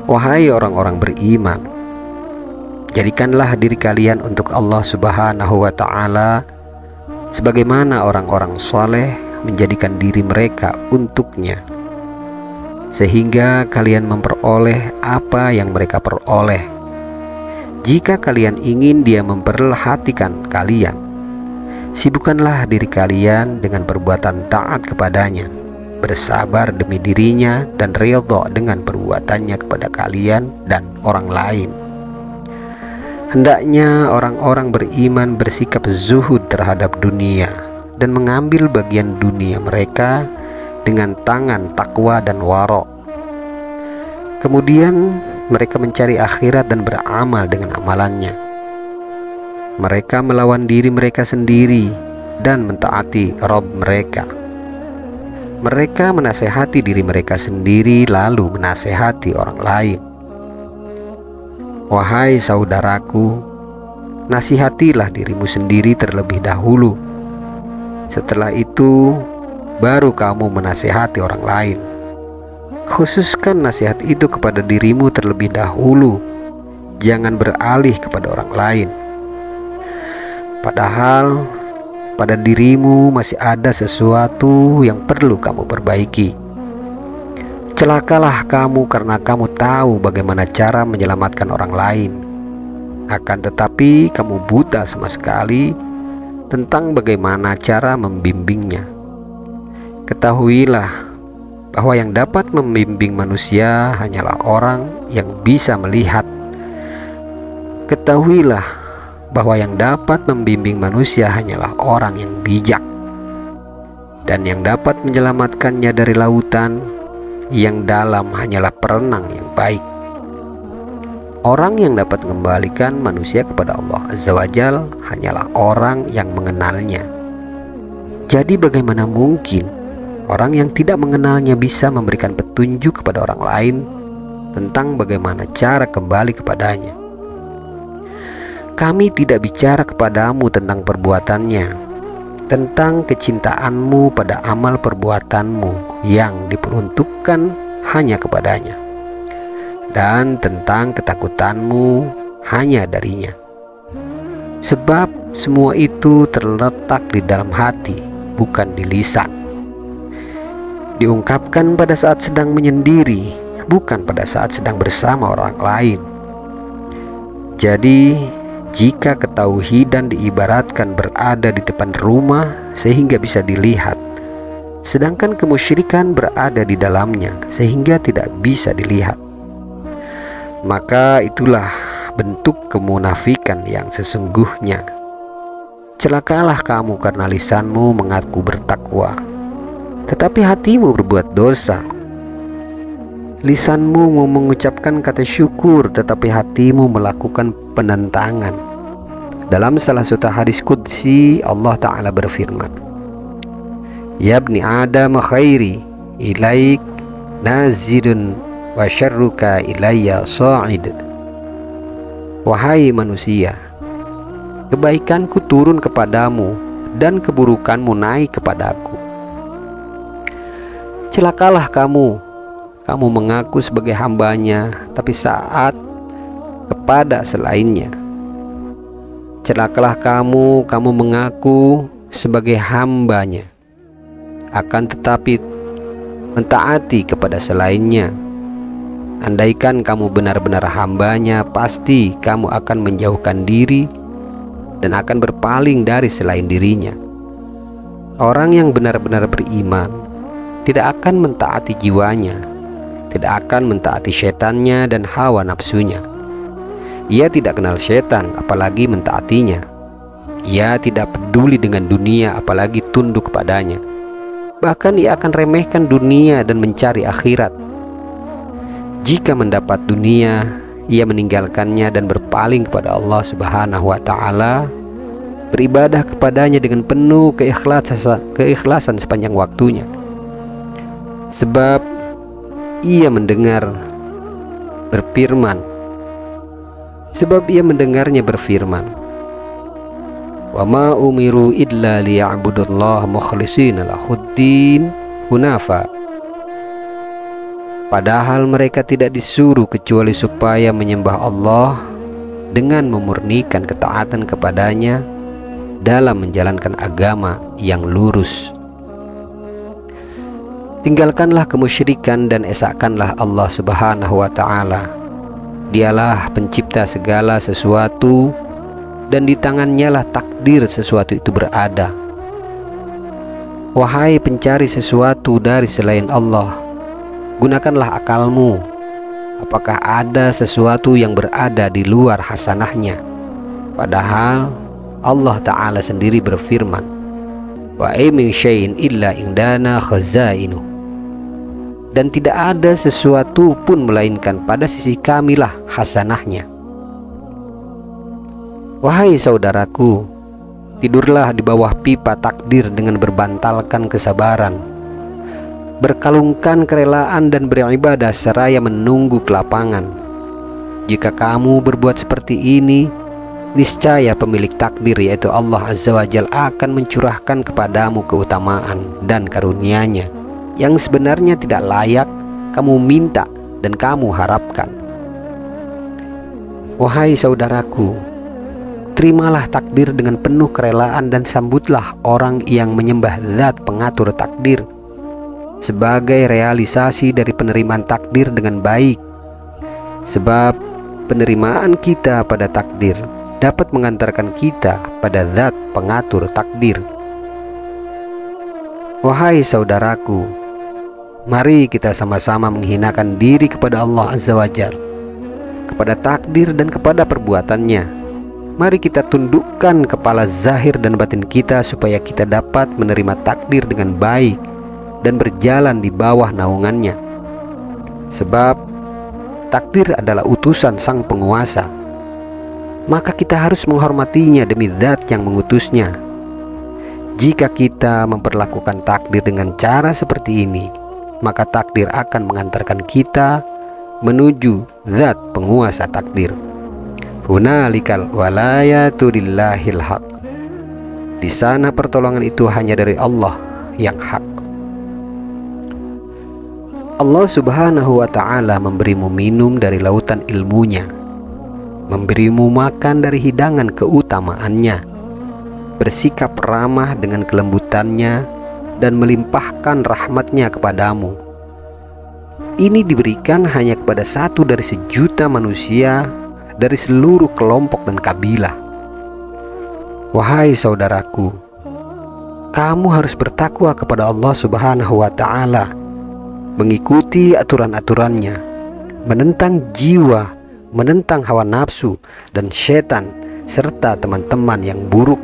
Wahai orang-orang beriman, jadikanlah diri kalian untuk Allah Subhanahu wa Ta'ala sebagaimana orang-orang saleh menjadikan diri mereka untuknya, sehingga kalian memperoleh apa yang mereka peroleh. Jika kalian ingin Dia memperhatikan kalian, sibukkanlah diri kalian dengan perbuatan taat kepadanya, bersabar demi dirinya, dan ridha dengan perbuatannya kepada kalian dan orang lain. Hendaknya orang-orang beriman bersikap zuhud terhadap dunia dan mengambil bagian dunia mereka dengan tangan takwa dan wara'. Kemudian mereka mencari akhirat dan beramal dengan amalannya. Mereka melawan diri mereka sendiri dan mentaati Rabb mereka. Mereka menasehati diri mereka sendiri lalu menasehati orang lain. Wahai saudaraku, nasihatilah dirimu sendiri terlebih dahulu. Setelah itu baru kamu menasehati orang lain. Khususkan nasihat itu kepada dirimu terlebih dahulu. Jangan beralih kepada orang lain. Padahal pada dirimu masih ada sesuatu yang perlu kamu perbaiki. Celakalah kamu karena kamu tahu bagaimana cara menyelamatkan orang lain, akan tetapi kamu buta sama sekali tentang bagaimana cara membimbingnya. Ketahuilah bahwa yang dapat membimbing manusia hanyalah orang yang bisa melihat Ketahuilah bahwa yang dapat membimbing manusia hanyalah orang yang bijak, dan yang dapat menyelamatkannya dari lautan yang dalam hanyalah perenang yang baik. Orang yang dapat mengembalikan manusia kepada Allah Azza wa Jal hanyalah orang yang mengenalnya. Jadi bagaimana mungkin orang yang tidak mengenalnya bisa memberikan petunjuk kepada orang lain tentang bagaimana cara kembali kepadanya? Kami tidak bicara kepadamu tentang perbuatannya, tentang kecintaanmu pada amal perbuatanmu yang diperuntukkan hanya kepadanya, dan tentang ketakutanmu hanya darinya. Sebab semua itu terletak di dalam hati, bukan di lisan. Diungkapkan pada saat sedang menyendiri, bukan pada saat sedang bersama orang lain. Jadi jika ketauhidan diibaratkan berada di depan rumah sehingga bisa dilihat, sedangkan kemusyrikan berada di dalamnya sehingga tidak bisa dilihat, maka itulah bentuk kemunafikan yang sesungguhnya. Celakalah kamu karena lisanmu mengaku bertakwa, tetapi hatimu berbuat dosa. Lisanmu mau mengucapkan kata syukur, tetapi hatimu melakukan penentangan. Dalam salah satu hadis qudsi, Allah Ta'ala berfirman, Ya bni Adam khairi ilaik nazidun wa syarruka ilayya sa'id. Wahai manusia, kebaikanku turun kepadamu dan keburukanmu naik kepadaku. Celakalah kamu mengaku sebagai hambanya, tapi saat kepada selainnya. Celakalah kamu mengaku sebagai hambanya, akan tetapi mentaati kepada selainnya. Andaikan kamu benar-benar hambanya, pasti kamu akan menjauhkan diri dan akan berpaling dari selain dirinya. Orang yang benar-benar beriman tidak akan mentaati jiwanya, tidak akan mentaati setannya dan hawa nafsunya. Ia tidak kenal setan, apalagi mentaatinya. Ia tidak peduli dengan dunia, apalagi tunduk kepadanya. Bahkan ia akan remehkan dunia dan mencari akhirat. Jika mendapat dunia, ia meninggalkannya dan berpaling kepada Allah Subhanahu wa Ta'ala, beribadah kepadanya dengan penuh keikhlasan sepanjang waktunya. Sebab ia mendengarnya berfirman, Wa ma umiru illa liya'budullaha mukhlishina lahuddin hunafa. Padahal mereka tidak disuruh kecuali supaya menyembah Allah dengan memurnikan ketaatan kepadanya dalam menjalankan agama yang lurus. Tinggalkanlah kemusyrikan dan esahkanlah Allah Subhanahu wa Ta'ala. Dialah pencipta segala sesuatu, dan di tangannya lah takdir sesuatu itu berada. Wahai pencari sesuatu dari selain Allah, gunakanlah akalmu. Apakah ada sesuatu yang berada di luar hasanahnya? Padahal Allah Ta'ala sendiri berfirman, Wa min syai'in illa indana khazainuh. Dan tidak ada sesuatu pun melainkan pada sisi kamilah hasanahnya. Wahai saudaraku, tidurlah di bawah pipa takdir dengan berbantalkan kesabaran, berkalungkan kerelaan dan beribadah seraya menunggu kelapangan. Jika kamu berbuat seperti ini, niscaya pemilik takdir yaitu Allah Azza wa Jal akan mencurahkan kepadamu keutamaan dan karunia-Nya yang sebenarnya tidak layak kamu minta dan kamu harapkan. Wahai saudaraku, terimalah takdir dengan penuh kerelaan dan sambutlah orang yang menyembah zat pengatur takdir sebagai realisasi dari penerimaan takdir dengan baik. Sebab penerimaan kita pada takdir dapat mengantarkan kita pada zat pengatur takdir. Wahai saudaraku, mari kita sama-sama menghinakan diri kepada Allah Azza wa Jalla. kepada takdir dan kepada perbuatannya. Mari kita tundukkan kepala zahir dan batin kita supaya kita dapat menerima takdir dengan baik dan berjalan di bawah naungannya. Sebab takdir adalah utusan sang penguasa, maka kita harus menghormatinya demi zat yang mengutusnya. Jika kita memperlakukan takdir dengan cara seperti ini, maka takdir akan mengantarkan kita menuju zat penguasa takdir. Hunalikal walayatu lillahil haq. Di sana pertolongan itu hanya dari Allah yang hak. Allah Subhanahu wa ta'ala memberimu minum dari lautan ilmunya, memberimu makan dari hidangan keutamaannya, bersikap ramah dengan kelembutannya, dan melimpahkan rahmatnya kepadamu. Ini diberikan hanya kepada satu dari sejuta manusia dari seluruh kelompok dan kabilah. Wahai saudaraku, kamu harus bertakwa kepada Allah Subhanahu wa ta'ala, mengikuti aturan-aturannya, menentang jiwa, menentang hawa nafsu dan setan serta teman-teman yang buruk.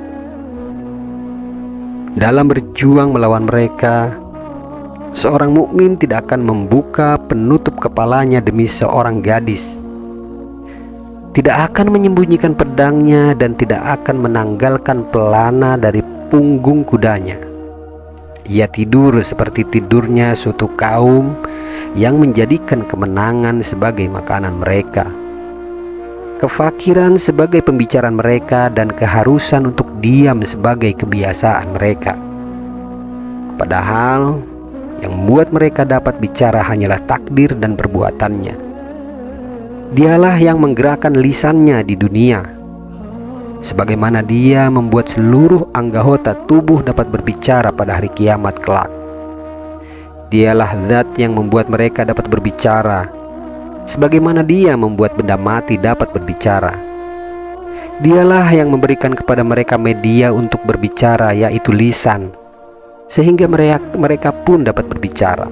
Dalam berjuang melawan mereka, seorang mukmin tidak akan membuka penutup kepalanya demi seorang gadis, tidak akan menyembunyikan pedangnya, dan tidak akan menanggalkan pelana dari punggung kudanya. Ia tidur seperti tidurnya suatu kaum yang menjadikan kemenangan sebagai makanan mereka, kefakiran sebagai pembicaraan mereka, dan keharusan untuk diam sebagai kebiasaan mereka. Padahal yang membuat mereka dapat bicara hanyalah takdir dan perbuatannya. Dialah yang menggerakkan lisannya di dunia, sebagaimana dia membuat seluruh anggota tubuh dapat berbicara pada hari kiamat kelak. Dialah zat yang membuat mereka dapat berbicara, sebagaimana dia membuat benda mati dapat berbicara. Dialah yang memberikan kepada mereka media untuk berbicara, yaitu lisan, sehingga mereka pun dapat berbicara.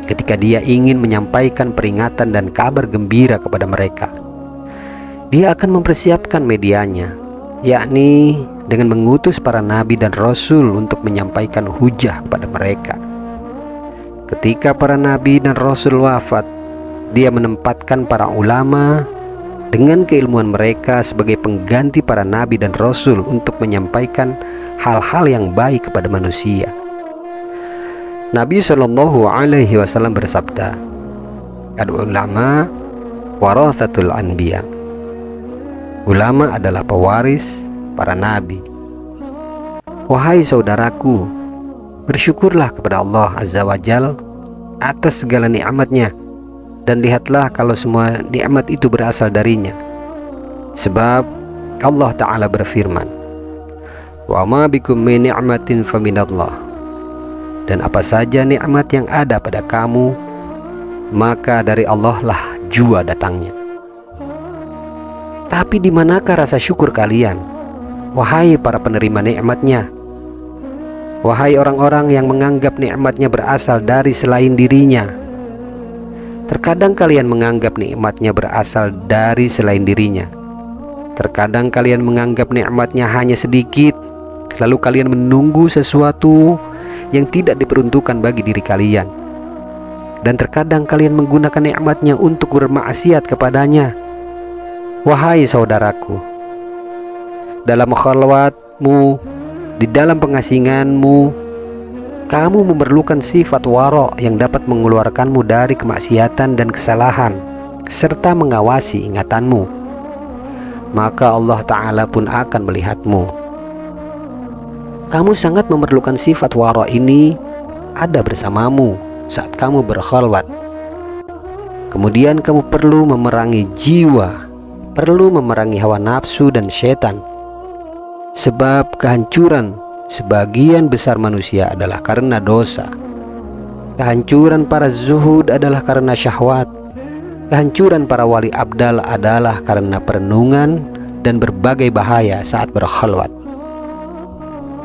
Ketika dia ingin menyampaikan peringatan dan kabar gembira kepada mereka, dia akan mempersiapkan medianya, yakni dengan mengutus para nabi dan rasul untuk menyampaikan hujah kepada mereka. Ketika para nabi dan rasul wafat, dia menempatkan para ulama dengan keilmuan mereka sebagai pengganti para nabi dan rasul untuk menyampaikan hal-hal yang baik kepada manusia. Nabi Shallallahu Alaihi Wasallam bersabda, "Al-ulama warathatul anbiya." Ulama adalah pewaris para nabi. Wahai saudaraku, bersyukurlah kepada Allah Azza wa Jal atas segala nikmatnya, dan lihatlah kalau semua nikmat itu berasal darinya. Sebab Allah Ta'ala berfirman, "Wa ma bikum min ni'matin faminallah." Dan apa saja nikmat yang ada pada kamu, maka dari Allah lah jua datangnya. Tapi di manakah rasa syukur kalian, wahai para penerima nikmatnya? Wahai orang-orang yang menganggap nikmatnya berasal dari selain dirinya. Terkadang kalian menganggap nikmatnya berasal dari selain dirinya. Terkadang kalian menganggap nikmatnya hanya sedikit, lalu kalian menunggu sesuatu yang tidak diperuntukkan bagi diri kalian. Dan terkadang kalian menggunakan nikmatnya untuk bermaksiat kepadanya. Wahai saudaraku, dalam khalwatmu, di dalam pengasinganmu, kamu memerlukan sifat wara yang dapat mengeluarkanmu dari kemaksiatan dan kesalahan, serta mengawasi ingatanmu. Maka Allah Ta'ala pun akan melihatmu. Kamu sangat memerlukan sifat wara ini ada bersamamu saat kamu berkhalwat. Kemudian kamu perlu memerangi jiwa, perlu memerangi hawa nafsu dan setan. Sebab kehancuran sebagian besar manusia adalah karena dosa. Kehancuran para zuhud adalah karena syahwat. Kehancuran para wali abdal adalah karena perenungan dan berbagai bahaya saat berkhalwat.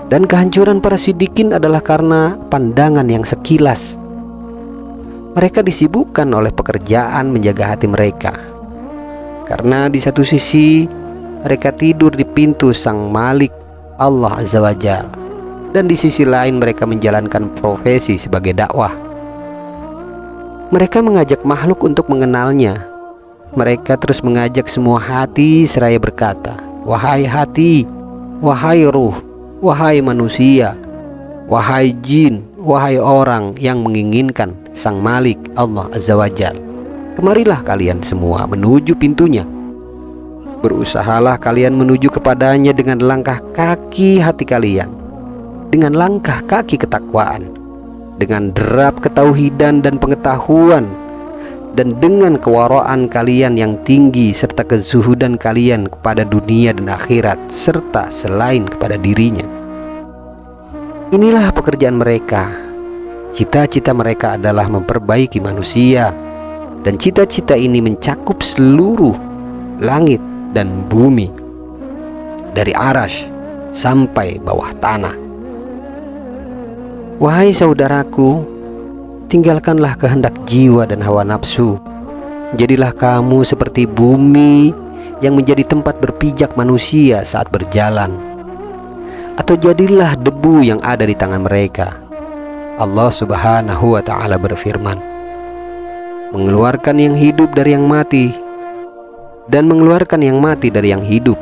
Dan kehancuran para siddiqin adalah karena pandangan yang sekilas. Mereka disibukkan oleh pekerjaan menjaga hati mereka, Karena di satu sisi mereka tidur di pintu Sang Malik Allah Azza wa Jalla, dan di sisi lain mereka menjalankan profesi sebagai dakwah. Mereka mengajak makhluk untuk mengenalnya. Mereka terus mengajak semua hati seraya berkata, "Wahai hati, wahai ruh, wahai manusia, wahai jin, wahai orang yang menginginkan Sang Malik Allah Azza wa Jalla, kemarilah kalian semua menuju pintunya. Berusahalah kalian menuju kepadanya dengan langkah kaki hati kalian, dengan langkah kaki ketakwaan, dengan derap ketauhidan dan pengetahuan, dan dengan kewaraan kalian yang tinggi, serta kezuhudan kalian kepada dunia dan akhirat, serta selain kepada dirinya." Inilah pekerjaan mereka. Cita-cita mereka adalah memperbaiki manusia, dan cita-cita ini mencakup seluruh langit dan bumi, dari arasy sampai bawah tanah. Wahai saudaraku, tinggalkanlah kehendak jiwa dan hawa nafsu. Jadilah kamu seperti bumi yang menjadi tempat berpijak manusia saat berjalan, atau jadilah debu yang ada di tangan mereka. Allah Subhanahu wa ta'ala berfirman, mengeluarkan yang hidup dari yang mati, dan mengeluarkan yang mati dari yang hidup.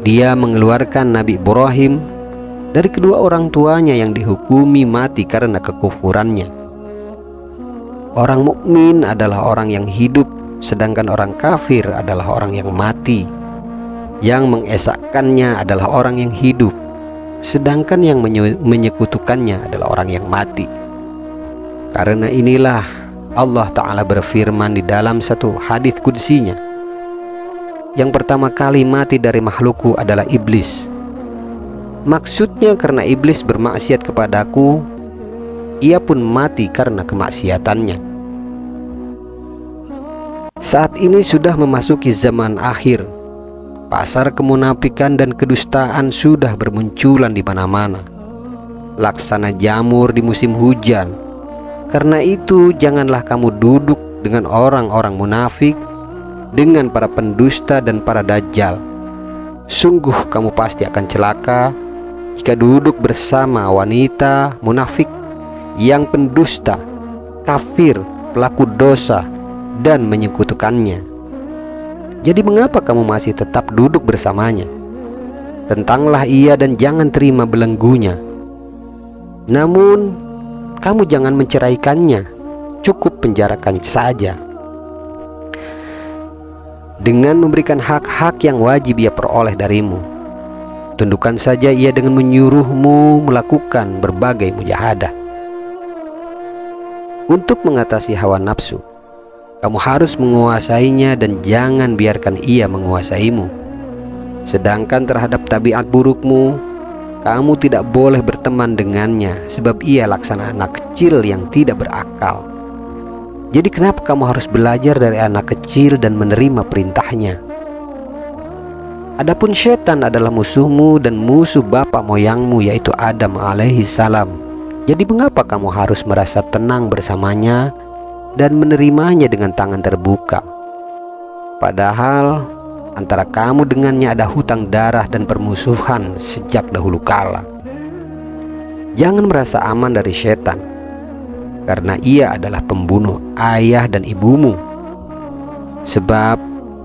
Dia mengeluarkan Nabi Ibrahim dari kedua orang tuanya yang dihukumi mati karena kekufurannya. Orang mukmin adalah orang yang hidup, sedangkan orang kafir adalah orang yang mati. Yang mengesahkannya adalah orang yang hidup, sedangkan yang menyekutukannya adalah orang yang mati. Karena inilah Allah Ta'ala berfirman di dalam satu hadits qudsinya, yang pertama kali mati dari makhlukku adalah iblis. Maksudnya karena iblis bermaksiat kepadaku, ia pun mati karena kemaksiatannya. Saat ini sudah memasuki zaman akhir. Pasar kemunafikan dan kedustaan sudah bermunculan di mana-mana, laksana jamur di musim hujan. Karena itu janganlah kamu duduk dengan orang-orang munafik, dengan para pendusta dan para dajjal. Sungguh kamu pasti akan celaka jika duduk bersama wanita munafik yang pendusta, kafir, pelaku dosa, dan menyekutukannya. Jadi mengapa kamu masih tetap duduk bersamanya? Tentanglah ia dan jangan terima belenggunya. Namun kamu jangan menceraikannya, cukup penjarakan saja, dengan memberikan hak-hak yang wajib ia peroleh darimu. Tundukkan saja ia dengan menyuruhmu melakukan berbagai mujahadah. Untuk mengatasi hawa nafsu, kamu harus menguasainya dan jangan biarkan ia menguasaimu. Sedangkan terhadap tabiat burukmu, kamu tidak boleh berteman dengannya, sebab ia laksana anak kecil yang tidak berakal. Jadi kenapa kamu harus belajar dari anak kecil dan menerima perintahnya? Adapun syaitan adalah musuhmu dan musuh bapak moyangmu, yaitu Adam alaihi salam. Jadi mengapa kamu harus merasa tenang bersamanya dan menerimanya dengan tangan terbuka? Padahal antara kamu dengannya ada hutang darah dan permusuhan sejak dahulu kala. Jangan merasa aman dari syaitan, karena ia adalah pembunuh ayah dan ibumu. Sebab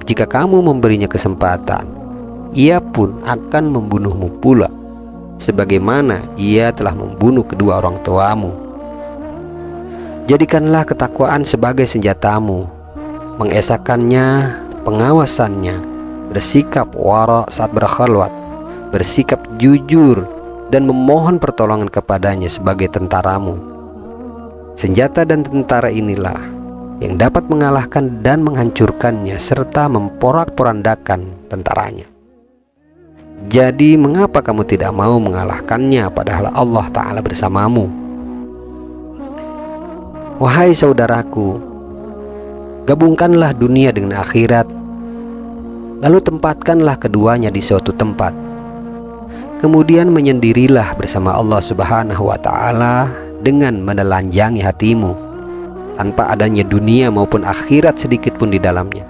jika kamu memberinya kesempatan, ia pun akan membunuhmu pula, sebagaimana ia telah membunuh kedua orang tuamu. Jadikanlah ketakwaan sebagai senjatamu, mengesahkannya, pengawasannya, bersikap wara saat berkhalwat, bersikap jujur, dan memohon pertolongan kepadanya sebagai tentaramu. Senjata dan tentara inilah yang dapat mengalahkan dan menghancurkannya serta memporak-porandakan tentaranya. Jadi mengapa kamu tidak mau mengalahkannya padahal Allah Ta'ala bersamamu? Wahai saudaraku, gabungkanlah dunia dengan akhirat, lalu tempatkanlah keduanya di suatu tempat. Kemudian menyendirilah bersama Allah Subhanahu wa Ta'ala dengan menelanjangi hatimu, tanpa adanya dunia maupun akhirat sedikit pun di dalamnya.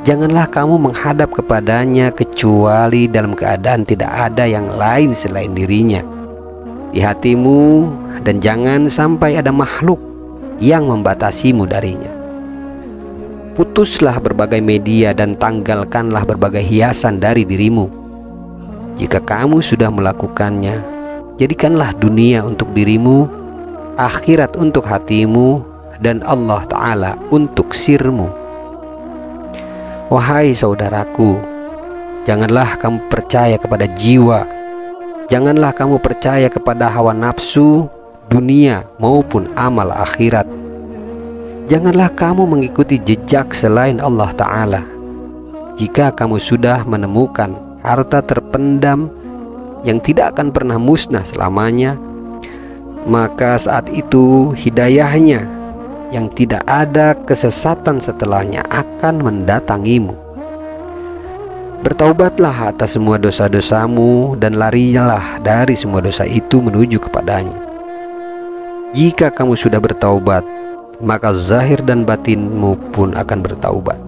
Janganlah kamu menghadap kepadanya kecuali dalam keadaan tidak ada yang lain selain dirinya di hatimu, dan jangan sampai ada makhluk yang membatasimu darinya. Putuslah berbagai media dan tanggalkanlah berbagai hiasan dari dirimu. Jika kamu sudah melakukannya, jadikanlah dunia untuk dirimu, akhirat untuk hatimu, dan Allah Ta'ala untuk sirmu. Wahai saudaraku, janganlah kamu percaya kepada jiwa, janganlah kamu percaya kepada hawa nafsu dunia maupun amal akhirat. Janganlah kamu mengikuti jejak selain Allah Ta'ala. Jika kamu sudah menemukan harta terpendam yang tidak akan pernah musnah selamanya, maka saat itu hidayahnya yang tidak ada kesesatan setelahnya akan mendatangimu. Bertaubatlah atas semua dosa-dosamu dan larilah dari semua dosa itu menuju kepadanya. Jika kamu sudah bertaubat, maka zahir dan batinmu pun akan bertaubat.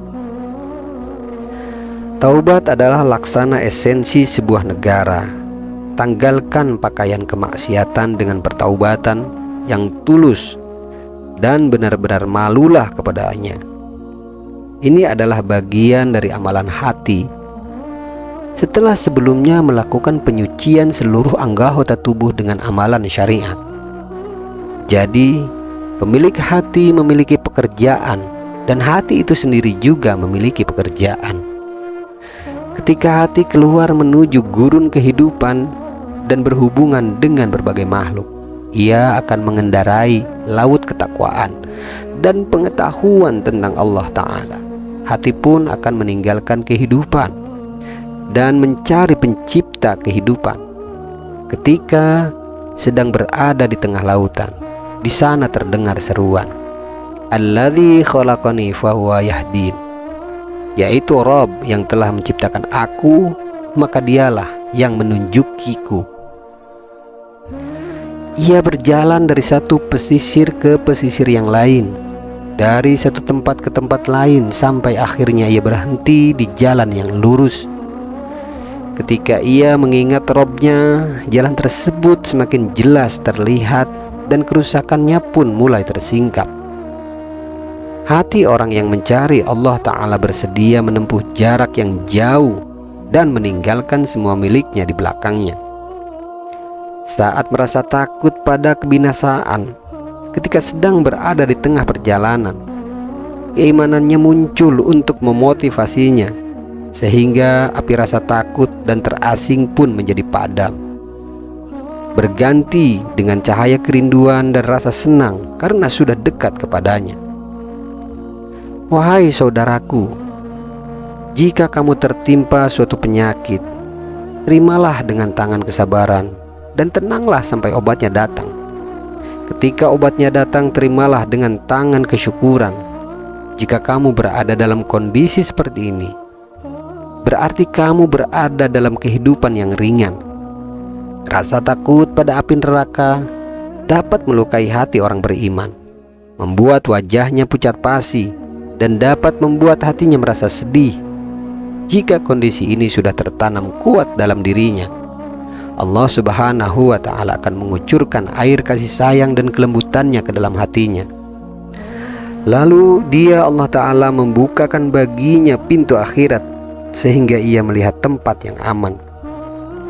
Taubat adalah laksana esensi sebuah negara. Tanggalkan pakaian kemaksiatan dengan pertaubatan yang tulus dan benar-benar malulah kepadanya. Ini adalah bagian dari amalan hati. Setelah sebelumnya melakukan penyucian seluruh anggota tubuh dengan amalan syariat. Jadi, pemilik hati memiliki pekerjaan, dan hati itu sendiri juga memiliki pekerjaan. Ketika hati keluar menuju gurun kehidupan dan berhubungan dengan berbagai makhluk, ia akan mengendarai laut ketakwaan dan pengetahuan tentang Allah Ta'ala. Hati pun akan meninggalkan kehidupan dan mencari pencipta kehidupan. Ketika sedang berada di tengah lautan, di sana terdengar seruan, Alladzi khalaqani fahuwa yahdin, yaitu Rabb yang telah menciptakan aku, maka dialah yang menunjukiku. Ia berjalan dari satu pesisir ke pesisir yang lain, dari satu tempat ke tempat lain, sampai akhirnya ia berhenti di jalan yang lurus. Ketika ia mengingat Robnya, jalan tersebut semakin jelas terlihat dan kerusakannya pun mulai tersingkap. Hati orang yang mencari Allah Ta'ala bersedia menempuh jarak yang jauh dan meninggalkan semua miliknya di belakangnya. Saat merasa takut pada kebinasaan, ketika sedang berada di tengah perjalanan, keimanannya muncul untuk memotivasinya, sehingga api rasa takut dan terasing pun menjadi padam, berganti dengan cahaya kerinduan dan rasa senang karena sudah dekat kepadanya. Wahai saudaraku, jika kamu tertimpa suatu penyakit, terimalah dengan tangan kesabaran dan tenanglah sampai obatnya datang. Ketika obatnya datang, terimalah dengan tangan kesyukuran. Jika kamu berada dalam kondisi seperti ini, berarti kamu berada dalam kehidupan yang ringan. Rasa takut pada api neraka dapat melukai hati orang beriman, membuat wajahnya pucat pasi, dan dapat membuat hatinya merasa sedih. Jika kondisi ini sudah tertanam kuat dalam dirinya, Allah Subhanahu wa Ta'ala akan mengucurkan air kasih sayang dan kelembutannya ke dalam hatinya. Lalu dia, Allah Ta'ala, membukakan baginya pintu akhirat sehingga ia melihat tempat yang aman.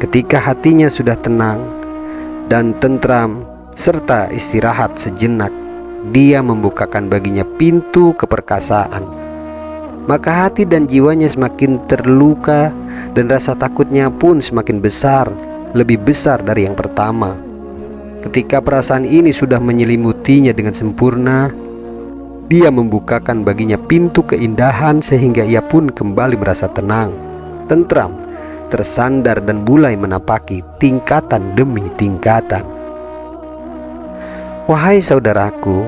Ketika hatinya sudah tenang dan tentram serta istirahat sejenak, dia membukakan baginya pintu keperkasaan. Maka hati dan jiwanya semakin terluka dan rasa takutnya pun semakin besar, lebih besar dari yang pertama. Ketika perasaan ini sudah menyelimutinya dengan sempurna, dia membukakan baginya pintu keindahan sehingga ia pun kembali merasa tenang, tentram, tersandar dan mulai menapaki tingkatan demi tingkatan. Wahai saudaraku,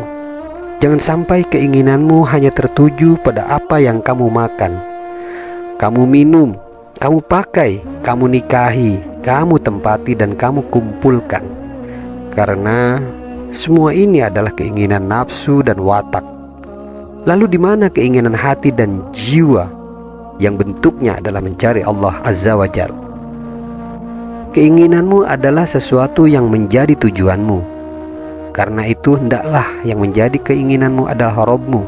jangan sampai keinginanmu hanya tertuju pada apa yang kamu makan, kamu minum, kamu pakai, kamu nikahi, kamu tempati, dan kamu kumpulkan. Karena semua ini adalah keinginan nafsu dan watak. Lalu di mana keinginan hati dan jiwa? yang bentuknya adalah mencari Allah Azza wa Jalla. Keinginanmu adalah sesuatu yang menjadi tujuanmu. Karena itu hendaklah yang menjadi keinginanmu adalah Rabbmu.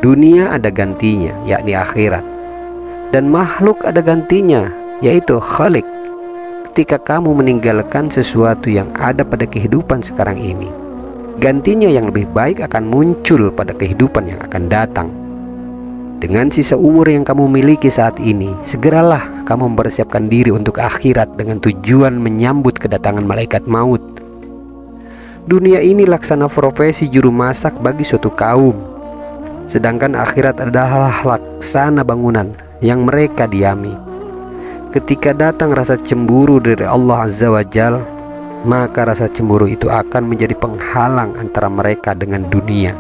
Dunia ada gantinya, yakni akhirat. Dan makhluk ada gantinya, yaitu Khalik. Ketika kamu meninggalkan sesuatu yang ada pada kehidupan sekarang ini, gantinya yang lebih baik akan muncul pada kehidupan yang akan datang. Dengan sisa umur yang kamu miliki saat ini, segeralah kamu mempersiapkan diri untuk akhirat dengan tujuan menyambut kedatangan malaikat maut. Dunia ini laksana profesi juru masak bagi suatu kaum, sedangkan akhirat adalah laksana bangunan yang mereka diami. Ketika datang rasa cemburu dari Allah Azza wa Jalla, maka rasa cemburu itu akan menjadi penghalang antara mereka dengan dunia.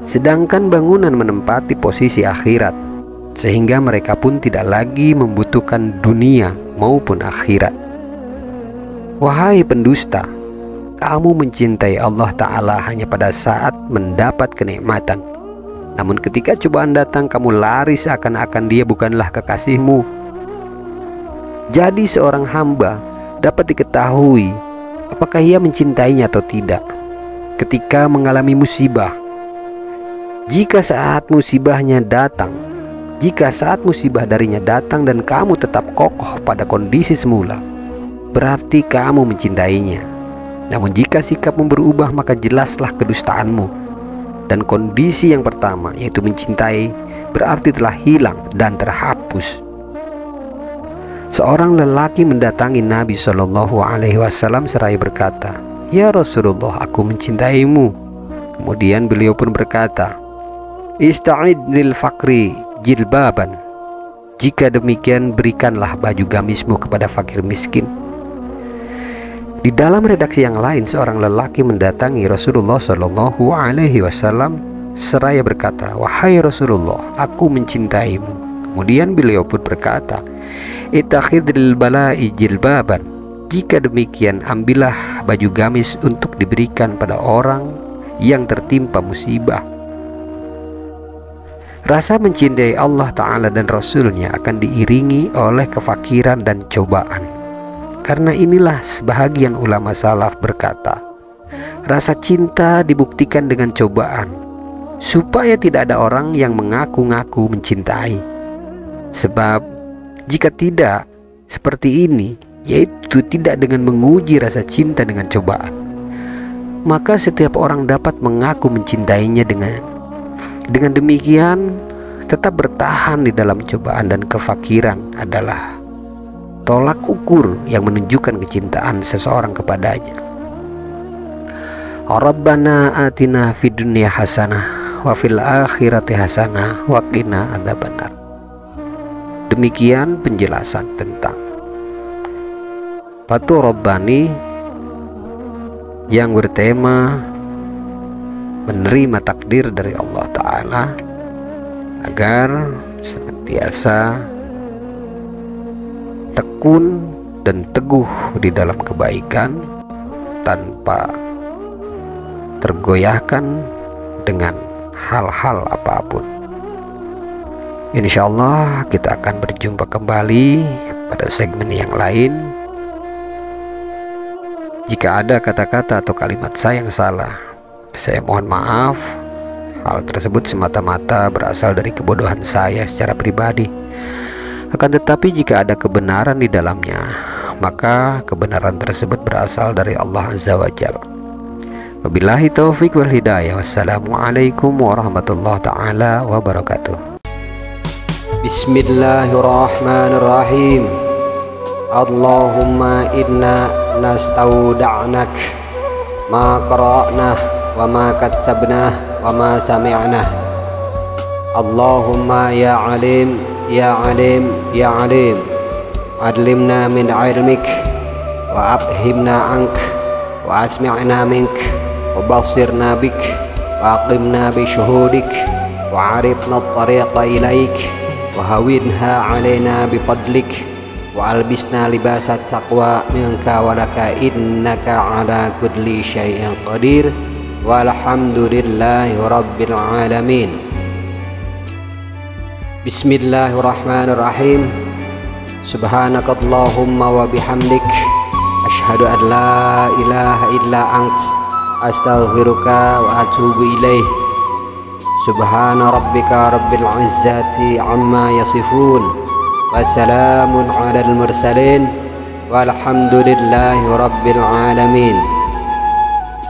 Sedangkan bangunan menempati posisi akhirat, sehingga mereka pun tidak lagi membutuhkan dunia maupun akhirat. Wahai pendusta, kamu mencintai Allah Ta'ala hanya pada saat mendapat kenikmatan. Namun ketika cobaan datang, kamu lari seakan-akan dia bukanlah kekasihmu. Jadi seorang hamba dapat diketahui apakah ia mencintainya atau tidak ketika mengalami musibah. Jika saat musibahnya datang, jika saat musibah darinya datang dan kamu tetap kokoh pada kondisi semula, berarti kamu mencintainya. Namun jika sikapmu berubah, maka jelaslah kedustaanmu. Dan kondisi yang pertama, yaitu mencintai, berarti telah hilang dan terhapus. Seorang lelaki mendatangi Nabi SAW seraya berkata, "Ya Rasulullah, aku mencintaimu." Kemudian beliau pun berkata, "Ista'id lil fakri jilbaban." Jika demikian, berikanlah baju gamismu kepada fakir miskin. Di dalam redaksi yang lain, seorang lelaki mendatangi Rasulullah SAW seraya berkata, "Wahai Rasulullah, aku mencintaimu." Kemudian beliau pun berkata, "Ittakhidil bala'i jilbaban." Jika demikian, ambillah baju gamis untuk diberikan pada orang yang tertimpa musibah. Rasa mencintai Allah Ta'ala dan Rasulnya akan diiringi oleh kefakiran dan cobaan. Karena inilah sebahagian ulama salaf berkata, rasa cinta dibuktikan dengan cobaan, supaya tidak ada orang yang mengaku-ngaku mencintai. Sebab jika tidak seperti ini, yaitu tidak dengan menguji rasa cinta dengan cobaan, maka setiap orang dapat mengaku mencintainya. Dengan demikian, tetap bertahan di dalam cobaan dan kefakiran adalah tolak ukur yang menunjukkan kecintaan seseorang kepadanya. Rabbana atina fid dunya hasanah wa fil akhirati hasanah wa qina adzabannar. Demikian penjelasan tentang Batu Rabbani yang bertema menerima takdir dari Allah Ta'ala agar senantiasa tekun dan teguh di dalam kebaikan tanpa tergoyahkan dengan hal-hal apapun. Insyaallah kita akan berjumpa kembali pada segmen yang lain. Jika ada kata-kata atau kalimat saya yang salah, saya mohon maaf. Hal tersebut semata-mata berasal dari kebodohan saya secara pribadi. Akan tetapi jika ada kebenaran di dalamnya, maka kebenaran tersebut berasal dari Allah Azza wa Jalla. Wabillahi taufiq wal hidayah. Wassalamualaikum warahmatullahi taala wabarakatuh. Bismillahirrahmanirrahim. Allahumma inna nastauda'nak ma qara'nah wa ma katsabnah wa ma sami'nah. Allahumma ya alim ya alim ya alim, adlimna min ilmik wa afhimna ank wa asmi'na mink wa basirna bik wa aqimna bi syuhudik wa arifna at-tariqa ilaik wa hawinha alaina bi fadlik wa albisna libasat taqwa minka wa laka innaka ala kulli syai'in qadir walhamdulillahi rabbil alamin. Bismillahirrahmanirrahim. Subhanakallahumma wa bihamdik, asyhadu an la ilaha illa ant, astaghfiruka wa atubu ilaih. Subhana rabbika rabbil izzati amma yasifun, wa salamun alal mursalin, walhamdulillahi rabbil alamin.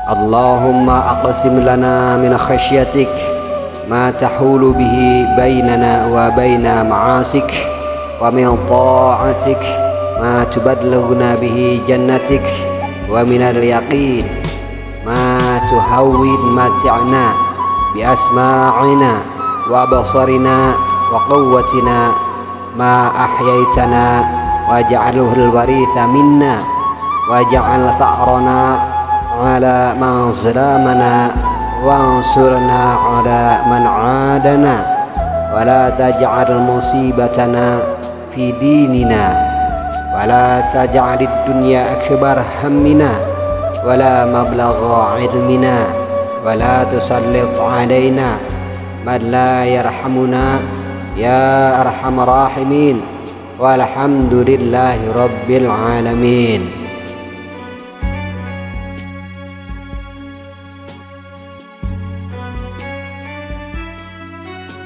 Allahumma aqsim lana min khasyatik ma tahulu bihi bainana wa baina ma'asik, wa min ta'atik ma tubadlighuna bihi jannatik, wa minal yaqin ma tuhawwin mati'na bi asma'ina wa basarina wa quwwatina ma ahyaitana, waj'alhu al-waritha minna, waj'al tha'rana ala man zalamana, wansurna ala man adana, wala taj'al musibatana fi dinina, wala taj'alid dunya akbar hammina, wala mablagha ilmina, wala tusallit alaina man la yarhamuna ya arhamar rahimin, walhamdulillahi rabbil alamin.